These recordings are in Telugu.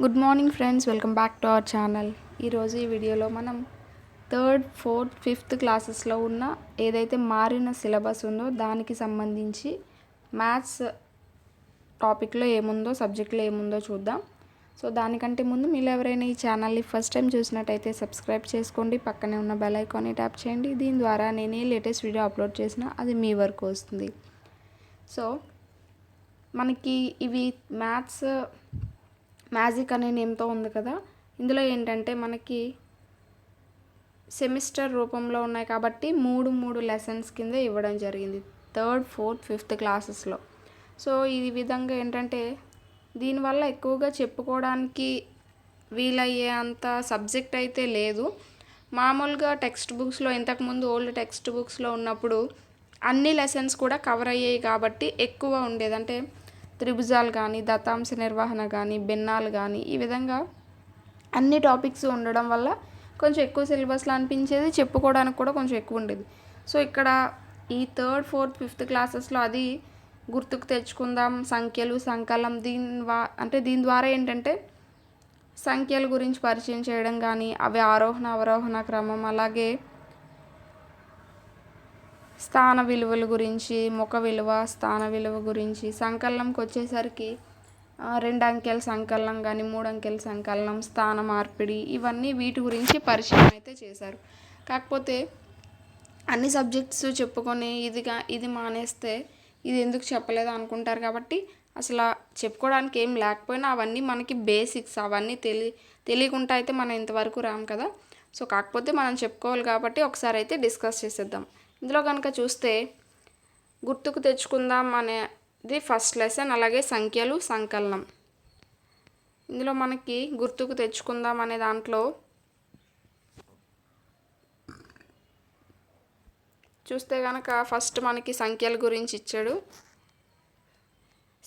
Good morning friends, welcome back to our channel. ఈరోజు ఈ వీడియోలో మనం థర్డ్, ఫోర్త్, ఫిఫ్త్ క్లాసెస్లో ఉన్న ఏదైతే మారిన సిలబస్ ఉందో దానికి సంబంధించి మ్యాథ్స్ టాపిక్లో ఏముందో, సబ్జెక్ట్లో ఏముందో చూద్దాం. సో దానికంటే ముందు మీరు ఎవరైనా ఈ ఛానల్ని ఫస్ట్ టైం చూసినట్టయితే సబ్స్క్రైబ్ చేసుకోండి, పక్కనే ఉన్న బెల్ ఐకాన్ని ట్యాప్ చేయండి. దీని ద్వారా నేను ఏ లేటెస్ట్ వీడియో అప్లోడ్ చేసినా అది మీ వరకు వస్తుంది. సో మనకి ఇవి మ్యాజిక్ అనే నేమ్తో ఉంది కదా. ఇందులో ఏంటంటే మనకి సెమిస్టర్ రూపంలో ఉన్నాయి కాబట్టి మూడు లెసన్స్ కింద ఇవ్వడం జరిగింది థర్డ్, ఫోర్త్, ఫిఫ్త్ క్లాసెస్లో. సో ఈ విధంగా ఏంటంటే దీనివల్ల ఎక్కువగా చెప్పుకోవడానికి వీలయ్యే అంత సబ్జెక్ట్ అయితే లేదు. మామూలుగా టెక్స్ట్ బుక్స్లో ఇంతకుముందు ఓల్డ్ టెక్స్ట్ బుక్స్లో ఉన్నప్పుడు అన్ని లెసన్స్ కూడా కవర్ అయ్యాయి కాబట్టి ఎక్కువ ఉండేది. అంటే త్రిభుజాలు కానీ, దత్తాంశ నిర్వహణ కానీ, భిన్నాలు కానీ, ఈ విధంగా అన్ని టాపిక్స్ ఉండడం వల్ల కొంచెం ఎక్కువ సిలబస్లో అనిపించేది, చెప్పుకోవడానికి కూడా కొంచెం ఎక్కువ ఉండేది. సో ఇక్కడ ఈ థర్డ్, ఫోర్త్, ఫిఫ్త్ క్లాసెస్లో అది గుర్తుకు తెచ్చుకుందాం, సంఖ్యలు, సంకలనం, దీని ద్వారా ఏంటంటే సంఖ్యల గురించి పరిచయం చేయడం కానీ, అవి ఆరోహణ అవరోహణ క్రమం, అలాగే స్థాన విలువల గురించి, ముఖ విలువ, స్థాన విలువ గురించి, సంకలనంకి వచ్చేసరికి 2 అంకెల సంకలనం కానీ, 3 అంకెల సంకలనం, స్థాన మార్పిడి, ఇవన్నీ వీటి గురించి పరిచయం అయితే చేశారు. కాకపోతే అన్ని సబ్జెక్ట్స్ చెప్పుకొని ఇది మానేస్తే ఇది ఎందుకు చెప్పలేదు అనుకుంటారు కాబట్టి అసలు చెప్పుకోవడానికి ఏం లేకపోయినా అవన్నీ మనకి బేసిక్స్, అవన్నీ తెలియకుండా అయితే మనం ఇంతవరకు రాం కదా. సో కాకపోతే మనం చెప్పుకోవాలి కాబట్టి ఒకసారి అయితే డిస్కస్ చేసేద్దాం. ఇందులో కనుక చూస్తే గుర్తుకు తెచ్చుకుందాం అనేది ఫస్ట్ లెసన్, అలాగే సంఖ్యలు, సంకలనం. ఇందులో మనకి గుర్తుకు తెచ్చుకుందాం అనే దాంట్లో చూస్తే కనుక ఫస్ట్ మనకి సంఖ్యల గురించి ఇచ్చాడు.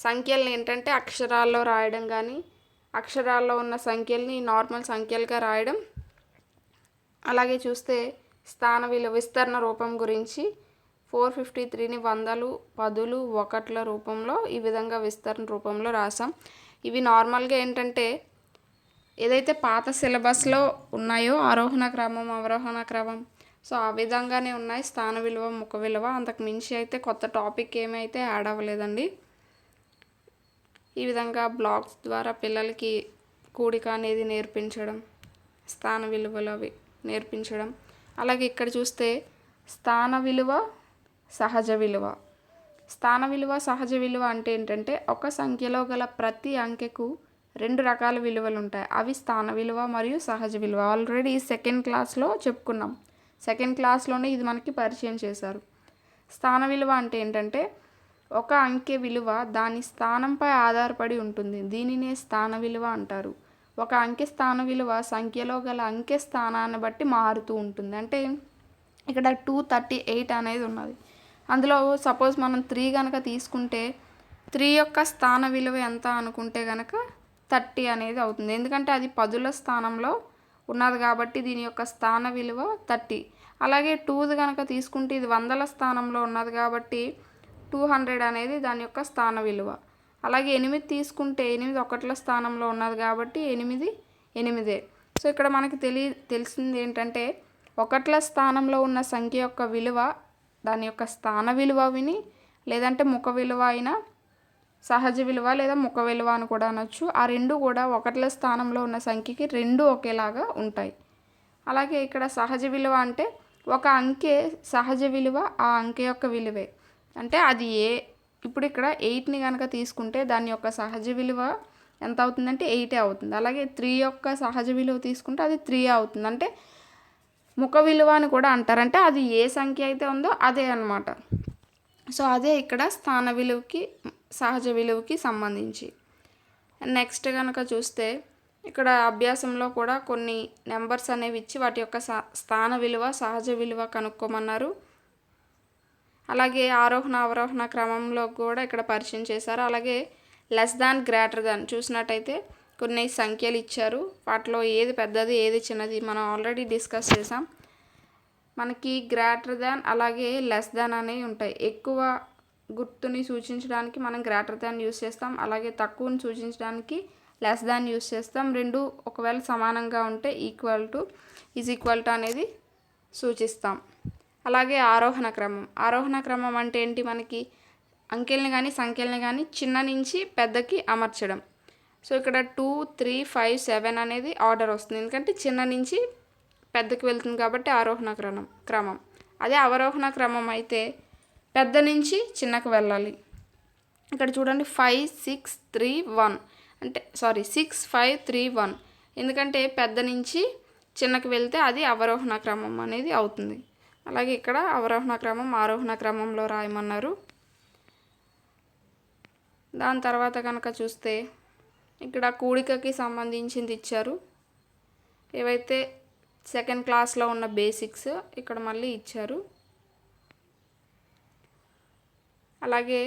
సంఖ్యలను ఏంటంటే అక్షరాల్లో రాయడం కానీ, అక్షరాల్లో ఉన్న సంఖ్యల్ని నార్మల్ సంఖ్యలుగా రాయడం, అలాగే చూస్తే స్థాన విలువ విస్తరణ రూపం గురించి 453ని వందలు, పదులు, ఒకట్ల రూపంలో ఈ విధంగా విస్తరణ రూపంలో రాసాం. ఇవి నార్మల్గా ఏంటంటే ఏదైతే పాత సిలబస్లో ఉన్నాయో ఆరోహణ క్రమం, అవరోహణ క్రమం, సో ఆ విధంగానే ఉన్నాయి. స్థాన విలువ, ముఖ విలువ, అంతకు మించి అయితే కొత్త టాపిక్ ఏమైతే యాడ్ అవ్వలేదండి. ఈ విధంగా బ్లాగ్స్ ద్వారా పిల్లలకి కూడిక అనేది నేర్పించడం, స్థాన విలువలు అవి నేర్పించడం. అలాగే ఇక్కడ చూస్తే స్థాన విలువ, సహజ విలువ. స్థాన విలువ, సహజ విలువ అంటే ఏంటంటే ఒక సంఖ్యలో గల ప్రతి అంకెకు 2 రకాల విలువలు ఉంటాయి. అవి స్థాన విలువ మరియు సహజ విలువ. ఆల్రెడీ సెకండ్ క్లాస్లో చెప్పుకున్నాం. సెకండ్ క్లాస్లోనే ఇది మనకి పరిచయం చేశారు. స్థాన విలువ అంటే ఏంటంటే ఒక అంకె విలువ దాని స్థానంపై ఆధారపడి ఉంటుంది. దీనినే స్థాన విలువ అంటారు. ఒక అంకె స్థాన విలువ సంఖ్యలో గల అంకె స్థానాన్ని బట్టి మారుతూ ఉంటుంది. అంటే ఇక్కడ 238 అనేది ఉన్నది. అందులో సపోజ్ మనం 3 కనుక తీసుకుంటే 3 యొక్క స్థాన విలువ ఎంత అనుకుంటే కనుక 30 అనేది అవుతుంది. ఎందుకంటే అది పదుల స్థానంలో ఉన్నది కాబట్టి దీని యొక్క స్థాన విలువ 30. అలాగే 2 కనుక తీసుకుంటే ఇది వందల స్థానంలో ఉన్నది కాబట్టి 200 అనేది దాని యొక్క స్థాన విలువ. అలాగే 8 తీసుకుంటే 8 ఒకట్ల స్థానంలో ఉన్నది కాబట్టి 8. సో ఇక్కడ మనకి తెలిసింది ఏంటంటే ఒకట్ల స్థానంలో ఉన్న సంఖ్య యొక్క విలువ దాని యొక్క స్థాన విలువ విని, లేదంటే ముఖ విలువ అయినా, సహజ విలువ లేదా ముఖ విలువ అని కూడా అనొచ్చు. ఆ రెండు కూడా ఒకట్ల స్థానంలో ఉన్న సంఖ్యకి 2 ఒకేలాగా ఉంటాయి. అలాగే ఇక్కడ సహజ విలువ అంటే ఒక అంకె సహజ విలువ ఆ అంకె యొక్క విలువే. అంటే అది ఇప్పుడు ఇక్కడ 8ని కనుక తీసుకుంటే దాని యొక్క సహజ విలువ ఎంత అవుతుందంటే 8 అవుతుంది. అలాగే 3 యొక్క సహజ విలువ తీసుకుంటే అది 3 అవుతుంది. అంటే ముఖ విలువ అని కూడా అంటారు. అంటే అది ఏ సంఖ్య అయితే ఉందో అదే అన్నమాట. సో అదే ఇక్కడ స్థాన విలువకి, సహజ విలువకి సంబంధించి. నెక్స్ట్ కనుక చూస్తే ఇక్కడ అభ్యాసంలో కూడా కొన్ని నెంబర్స్ అనేవి ఇచ్చి వాటి యొక్క స్థాన విలువ, సహజ విలువ కనుక్కోమన్నారు. అలాగే ఆరోహణ అవరోహణ క్రమంలో కూడా ఇక్కడ పరిచయం చేశారు. అలాగే లెస్ దాన్, గ్రేటర్ దాన్ చూసినట్టయితే కొన్ని సంఖ్యలు ఇచ్చారు. వాటిలో ఏది పెద్దది, ఏది చిన్నది మనం ఆల్రెడీ డిస్కస్ చేసాం. మనకి గ్రేటర్ దాన్ అలాగే లెస్ దాన్ అనేవి ఉంటాయి. ఎక్కువ గుర్తుని సూచించడానికి మనం గ్రేటర్ దాన్ యూస్ చేస్తాం. అలాగే తక్కువని సూచించడానికి లెస్ దాన్ యూస్ చేస్తాం. రెండు ఒకవేళ సమానంగా ఉంటే ఈక్వల్ టు, ఈక్వల్ టు అనేది సూచిస్తాం. అలాగే ఆరోహణ క్రమం అంటే ఏంటి, మనకి అంకెల్ని కానీ సంఖ్యల్ని కానీ చిన్న నుంచి పెద్దకి అమర్చడం. సో ఇక్కడ 2, 3, 5, 7 అనేది ఆర్డర్ వస్తుంది, ఎందుకంటే చిన్న నుంచి పెద్దకి వెళ్తుంది కాబట్టి ఆరోహణ క్రమం. అదే అవరోహణ క్రమం అయితే పెద్ద నుంచి చిన్నకు వెళ్ళాలి. ఇక్కడ చూడండి 5, 6, 3, 1 అంటే 6, 5, 3, 1 ఎందుకంటే పెద్ద నుంచి చిన్నకు వెళ్తే అది అవరోహణ క్రమం అనేది అవుతుంది. అలాగే ఇక్కడ అవరోహణ క్రమం ఆరోహణ క్రమంలో రాయమన్నారు. దాని తర్వాత కనుక చూస్తే ఇక్కడ కూడికకి సంబంధించింది ఇచ్చారు. ఏవైతే సెకండ్ క్లాస్లో ఉన్న బేసిక్స్ ఇక్కడ మళ్ళీ ఇచ్చారు. అలాగే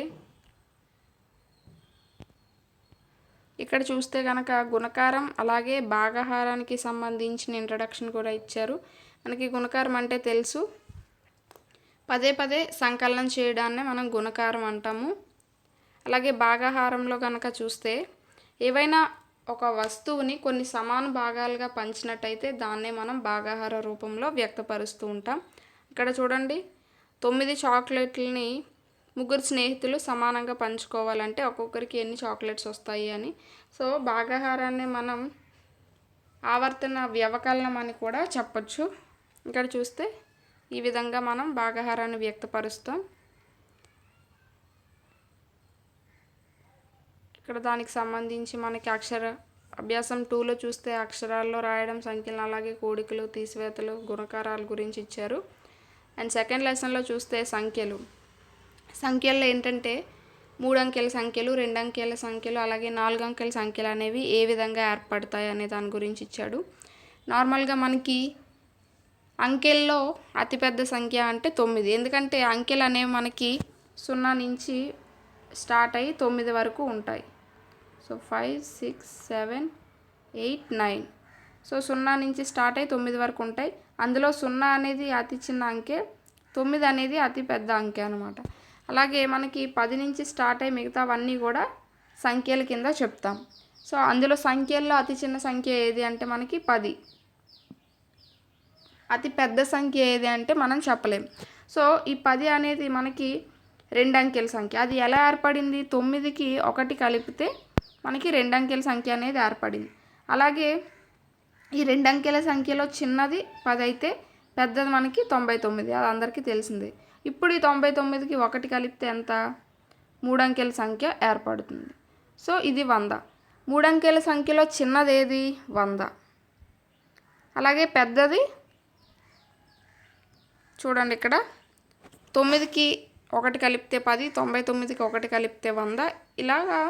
ఇక్కడ చూస్తే కనుక గుణకారం అలాగే భాగాహారానికి సంబంధించిన ఇంట్రడక్షన్ కూడా ఇచ్చారు. మనకి గుణకారం అంటే తెలుసు, పదే పదే సంకలనం చేయడాన్నే మనం గుణకారం అంటాము. అలాగే భాగాహారంలో కనుక చూస్తే ఏవైనా ఒక వస్తువుని కొన్ని సమాన భాగాలుగా పంచినట్టయితే దాన్నే మనం భాగాహార రూపంలో వ్యక్తపరుస్తూ ఉంటాం. ఇక్కడ చూడండి 9 చాక్లెట్లని ముగ్గురు స్నేహితులు సమానంగా పంచుకోవాలంటే ఒక్కొక్కరికి ఎన్ని చాక్లెట్స్ వస్తాయి అని. సో భాగాహారాన్ని మనం ఆవర్తన వ్యవకలనం అని కూడా చెప్పచ్చు. ఇక్కడ చూస్తే ఈ విధంగా మనం భాగాహారాన్ని వ్యక్తపరుస్తాం. ఇక్కడ దానికి సంబంధించి మనకి అభ్యాసం 2లో చూస్తే అక్షరాల్లో రాయడం, సంఖ్యలు అలాగే కూడికలు తీసివేతలు గుణకారాల గురించి ఇచ్చారు. అండ్ సెకండ్ లెసన్లో చూస్తే సంఖ్యల్లో ఏంటంటే 3 అంకెల సంఖ్యలు, 2 అంకెల సంఖ్యలు అలాగే 4 అంకెల సంఖ్యలు అనేవి ఏ విధంగా ఏర్పడతాయి అనే దాని గురించి ఇచ్చాడు. నార్మల్గా మనకి అంకెల్లో అతిపెద్ద సంఖ్య అంటే 9, ఎందుకంటే అంకెలు అనేవి మనకి 0 నుంచి స్టార్ట్ అయ్యి 9 వరకు ఉంటాయి. సో 5, 6, 7, 8, 9 సో 0 నుంచి స్టార్ట్ అయ్యి 9 వరకు ఉంటాయి. అందులో 0 అనేది అతి చిన్న అంకె, 9 అనేది అతి పెద్ద అంకె అనమాట. అలాగే మనకి 10 నుంచి స్టార్ట్ అయ్యి మిగతావన్నీ కూడా సంఖ్యల కింద చెప్తాం. సో అందులో సంఖ్యల్లో అతి చిన్న సంఖ్య ఏది అంటే మనకి 10. అతి పెద్ద సంఖ్య ఏది అంటే మనం చెప్పలేం. సో ఈ 10 అనేది మనకి 2 అంకెల సంఖ్య. అది ఎలా ఏర్పడింది, 9కి 1 కలిపితే మనకి 2 అంకెల సంఖ్య అనేది ఏర్పడింది. అలాగే ఈ 2 అంకెల సంఖ్యలో చిన్నది 10 అయితే పెద్దది మనకి 99, అది అందరికీ తెలిసిందే. ఇప్పుడు ఈ 99కి 1 కలిపితే ఎంత, 3 అంకెల సంఖ్య ఏర్పడుతుంది. సో ఇది 100. 3 అంకెల సంఖ్యలో చిన్నది ఏది, 100. అలాగే పెద్దది చూడండి, ఇక్కడ 9కి 1 కలిపితే 10, 99కి 1 కలిపితే 100. ఇలాగా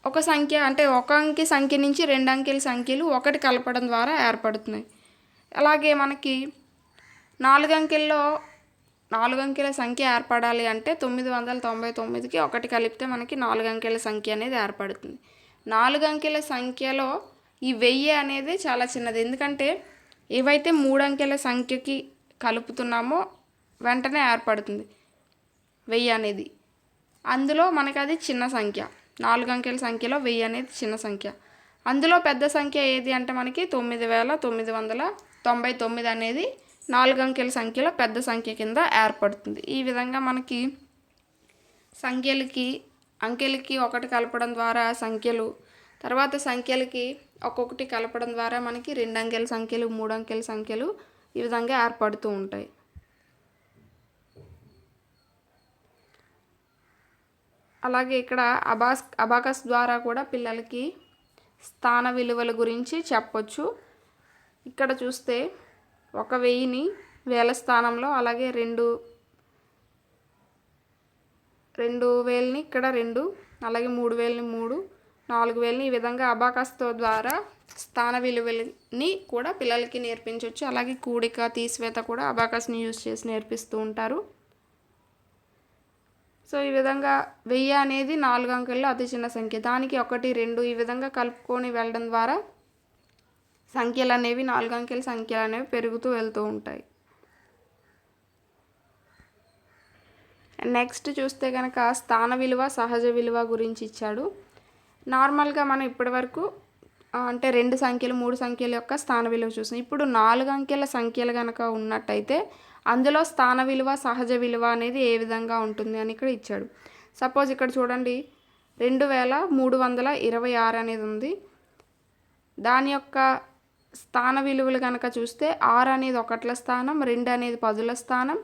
ఒక సంఖ్య అంటే ఒక అంకె సంఖ్య నుంచి 2 అంకెల సంఖ్యలు 1 కలపడం ద్వారా ఏర్పడుతున్నాయి. అలాగే మనకి 4 అంకెల సంఖ్య ఏర్పడాలి అంటే 999కి 1 కలిపితే మనకి 4 అంకెల సంఖ్య అనేది ఏర్పడుతుంది. 4 అంకెల సంఖ్యలో ఈ 1000 అనేది చాలా చిన్నది, ఎందుకంటే ఏవైతే 3 అంకెల సంఖ్యకి కలుపుతున్నామో వెంటనే ఏర్పడుతుంది 1000 అనేది. అందులో మనకి అది చిన్న సంఖ్య. 4 అంకెల సంఖ్యలో 1000 అనేది చిన్న సంఖ్య. అందులో పెద్ద సంఖ్య ఏది అంటే మనకి 9999 అనేది 4 అంకెల సంఖ్యలో పెద్ద సంఖ్య కింద ఏర్పడుతుంది. ఈ విధంగా మనకి అంకెలకి 1 కలపడం ద్వారా సంఖ్యలు, తర్వాత సంఖ్యలకి ఒక్కొక్కటి కలపడం ద్వారా మనకి 2 అంకెల సంఖ్యలు, 3 అంకెల సంఖ్యలు ఈ విధంగా ఏర్పడుతూ ఉంటాయి. అలాగే ఇక్కడ అబాకస్ ద్వారా కూడా పిల్లలకి స్థాన విలువల గురించి చెప్పొచ్చు. ఇక్కడ చూస్తే 1000ని వేల స్థానంలో, అలాగే 2000ని ఇక్కడ 2, అలాగే 3000ని 3, 4000ని ఈ విధంగా అబాకస్తో ద్వారా స్థాన విలువలని కూడా పిల్లలకి నేర్పించవచ్చు. అలాగే కూడిక తీసివేత కూడా అబాకస్ని యూజ్ చేసి నేర్పిస్తూ ఉంటారు. సో ఈ విధంగా 1000 అనేది 4 అంకెల్లో అతి చిన్న సంఖ్య, దానికి 1, 2 ఈ విధంగా కలుపుకొని వెళ్ళడం ద్వారా సంఖ్యలు అనేవి 4 అంకెల సంఖ్యలు అనేవి పెరుగుతూ వెళ్తూ ఉంటాయి. నెక్స్ట్ చూస్తే కనుక స్థాన విలువ, సహజ విలువ గురించి ఇచ్చాడు. నార్మల్గా మనం ఇప్పటివరకు అంటే 2 సంఖ్యలు 3 సంఖ్యల యొక్క స్థాన విలువ చూసాం. ఇప్పుడు 4 అంకెల సంఖ్యలు కనుక ఉన్నట్టయితే అందులో స్థాన విలువ సహజ విలువ అనేది ఏ విధంగా ఉంటుంది అని ఇక్కడ ఇచ్చాడు. సపోజ్ ఇక్కడ చూడండి 2326 అనేది ఉంది. దాని యొక్క స్థాన విలువలు కనుక చూస్తే 6 అనేది ఒకట్ల స్థానం, 2 అనేది పదుల స్థానం,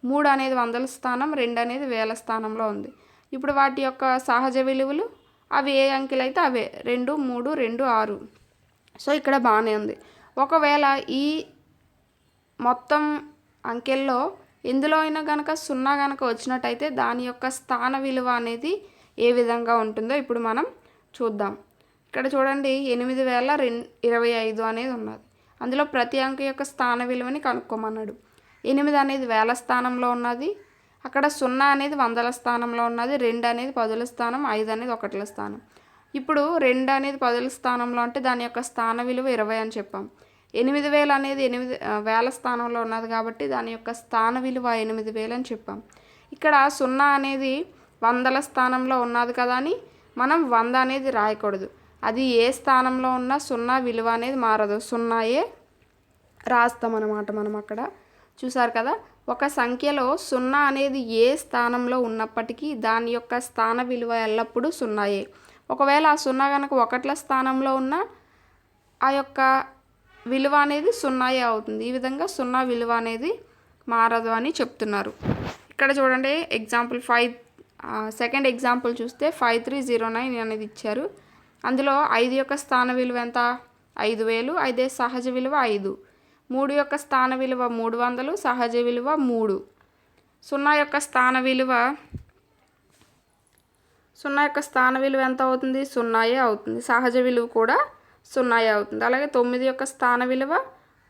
3 అనేది వందల స్థానం, 2 అనేది వేల స్థానంలో ఉంది. ఇప్పుడు వాటి యొక్క సహజ విలువలు అవి ఏ అంకెలు అయితే అవే 2, 3, 2, 6. సో ఇక్కడ బాగానే ఉంది. ఒకవేళ ఈ మొత్తం అంకెల్లో ఎందులో అయినా కనుక 0 కనుక వచ్చినట్టయితే దాని యొక్క స్థాన విలువ అనేది ఏ విధంగా ఉంటుందో ఇప్పుడు మనం చూద్దాం. ఇక్కడ చూడండి 8025 అనేది ఉన్నది. అందులో ప్రతి అంకె యొక్క స్థాన విలువని కనుక్కోమన్నాడు. 8 అనేది వేల స్థానంలో ఉన్నది, అక్కడ 0 అనేది వందల స్థానంలో ఉన్నది, 2 అనేది పదుల స్థానం, 5 అనేది ఒకట్ల స్థానం. ఇప్పుడు 2 అనేది పదుల స్థానంలో అంటే దాని యొక్క స్థాన విలువ 20 అని చెప్పాం. 8000 అనేది 8000 స్థానంలో ఉన్నది కాబట్టి దాని యొక్క స్థాన విలువ 8000 అని చెప్పాం. ఇక్కడ 0 అనేది వందల స్థానంలో ఉన్నది కదా అని మనం 100 అనేది రాయకూడదు. అది ఏ స్థానంలో ఉన్నా 0 విలువ అనేది మారదు, 0ఏ రాస్తామన్నమాట. మనం అక్కడ చూసారు కదా, ఒక సంఖ్యలో 0 అనేది ఏ స్థానంలో ఉన్నప్పటికీ దాని యొక్క స్థాన విలువ ఎల్లప్పుడూ 0ఏ. ఒకవేళ ఆ 0 కనుక ఒకట్ల స్థానంలో ఉన్న ఆ యొక్క విలువ అనేది 0ఏ అవుతుంది. ఈ విధంగా 0 విలువ అనేది మారదు అని చెప్తున్నారు. ఇక్కడ చూడండి ఎగ్జాంపుల్ 2nd ఎగ్జాంపుల్ చూస్తే 5309 అనేది ఇచ్చారు. అందులో 5 యొక్క స్థాన విలువ ఎంత? 5000, అయితే సహజ విలువ 5. 3 యొక్క స్థాన విలువ 300, సహజ విలువ 3. 0 యొక్క స్థాన విలువ ఎంత అవుతుంది? 0ఏ అవుతుంది. సహజ విలువ కూడా 0ఏ అవుతుంది. అలాగే 9 యొక్క స్థాన విలువ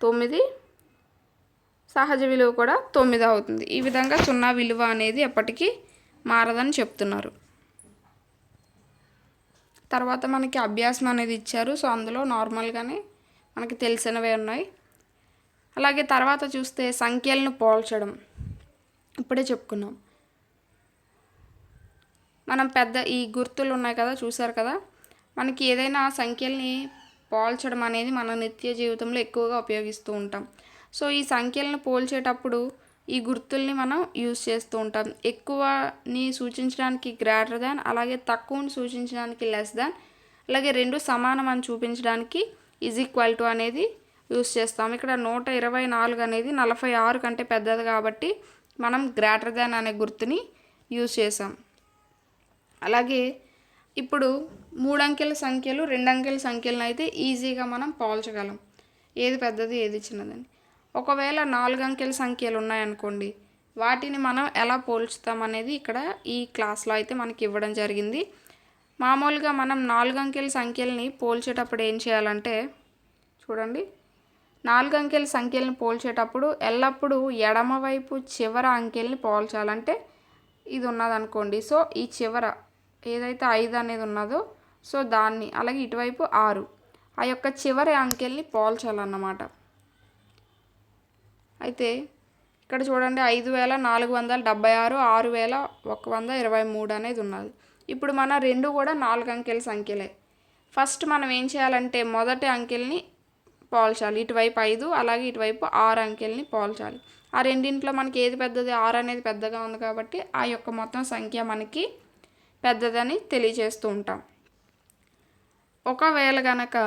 9, సహజ విలువ కూడా 9 అవుతుంది. ఈ విధంగా 0 విలువ అనేది ఎప్పటికీ మారదని చెప్తున్నారు. తర్వాత మనకి అభ్యాసం అనేది ఇచ్చారు. సో అందులో నార్మల్గానే మనకి తెలిసినవే ఉన్నాయి. అలాగే తర్వాత చూస్తే సంఖ్యలను పోల్చడం ఇప్పుడే చెప్పుకున్నాం. మనం ఈ గుర్తులు ఉన్నాయి కదా, చూసారు కదా, మనకి ఏదైనా సంఖ్యల్ని పోల్చడం అనేది మన నిత్య జీవితంలో ఎక్కువగా ఉపయోగిస్తూ ఉంటాం. సో ఈ సంఖ్యలను పోల్చేటప్పుడు ఈ గుర్తుల్ని మనం యూజ్ చేస్తూ ఉంటాం. ఎక్కువని సూచించడానికి గ్రేటర్ దాన్, అలాగే తక్కువని సూచించడానికి లెస్ దాన్, అలాగే రెండు సమానం అని చూపించడానికి ఈజ్ ఈక్వల్ టు అనేది యూజ్ చేస్తాం. ఇక్కడ 124 అనేది 46 కంటే పెద్దది కాబట్టి మనం గ్రేటర్ దాన్ అనే గుర్తుని యూజ్ చేసాం. అలాగే ఇప్పుడు 3 అంకెల సంఖ్యలు 2 అంకెల సంఖ్యలను అయితే ఈజీగా మనం పోల్చగలం, ఏది పెద్దది ఏది చిన్నదని. ఒకవేళ 4 అంకెల సంఖ్యలు ఉన్నాయనుకోండి, వాటిని మనం ఎలా పోల్చుతాం అనేది ఇక్కడ ఈ క్లాస్లో అయితే మనకి ఇవ్వడం జరిగింది. మామూలుగా మనం 4 అంకెల సంఖ్యల్ని పోల్చేటప్పుడు ఏం చేయాలంటే, చూడండి, 4 అంకెల సంఖ్యలను పోల్చేటప్పుడు ఎల్లప్పుడూ ఎడమవైపు చివర అంకెల్ని పోల్చాలంటే ఇది ఉన్నదనుకోండి, సో ఈ చివర ఏదైతే 5 అనేది ఉన్నదో సో దాన్ని, అలాగే ఇటువైపు 6, ఆ యొక్క చివరి అంకెల్ని పోల్చాలన్నమాట. అయితే ఇక్కడ చూడండి 5476, 6123 అనేది ఉన్నది. ఇప్పుడు మన రెండు కూడా 4 అంకెల సంఖ్యలే. ఫస్ట్ మనం ఏం చేయాలంటే మొదటి అంకెల్ని పోల్చాలి, ఇటువైపు 5 అలాగే ఇటువైపు 6 అంకెల్ని పోల్చాలి. ఆ రెండింట్లో మనకి ఏది పెద్దది? 6 అనేది పెద్దగా ఉంది కాబట్టి ఆ యొక్క మొత్తం సంఖ్య మనకి పెద్దదని తెలియజేస్తూ ఉంటాం. ఒకవేళ కనుక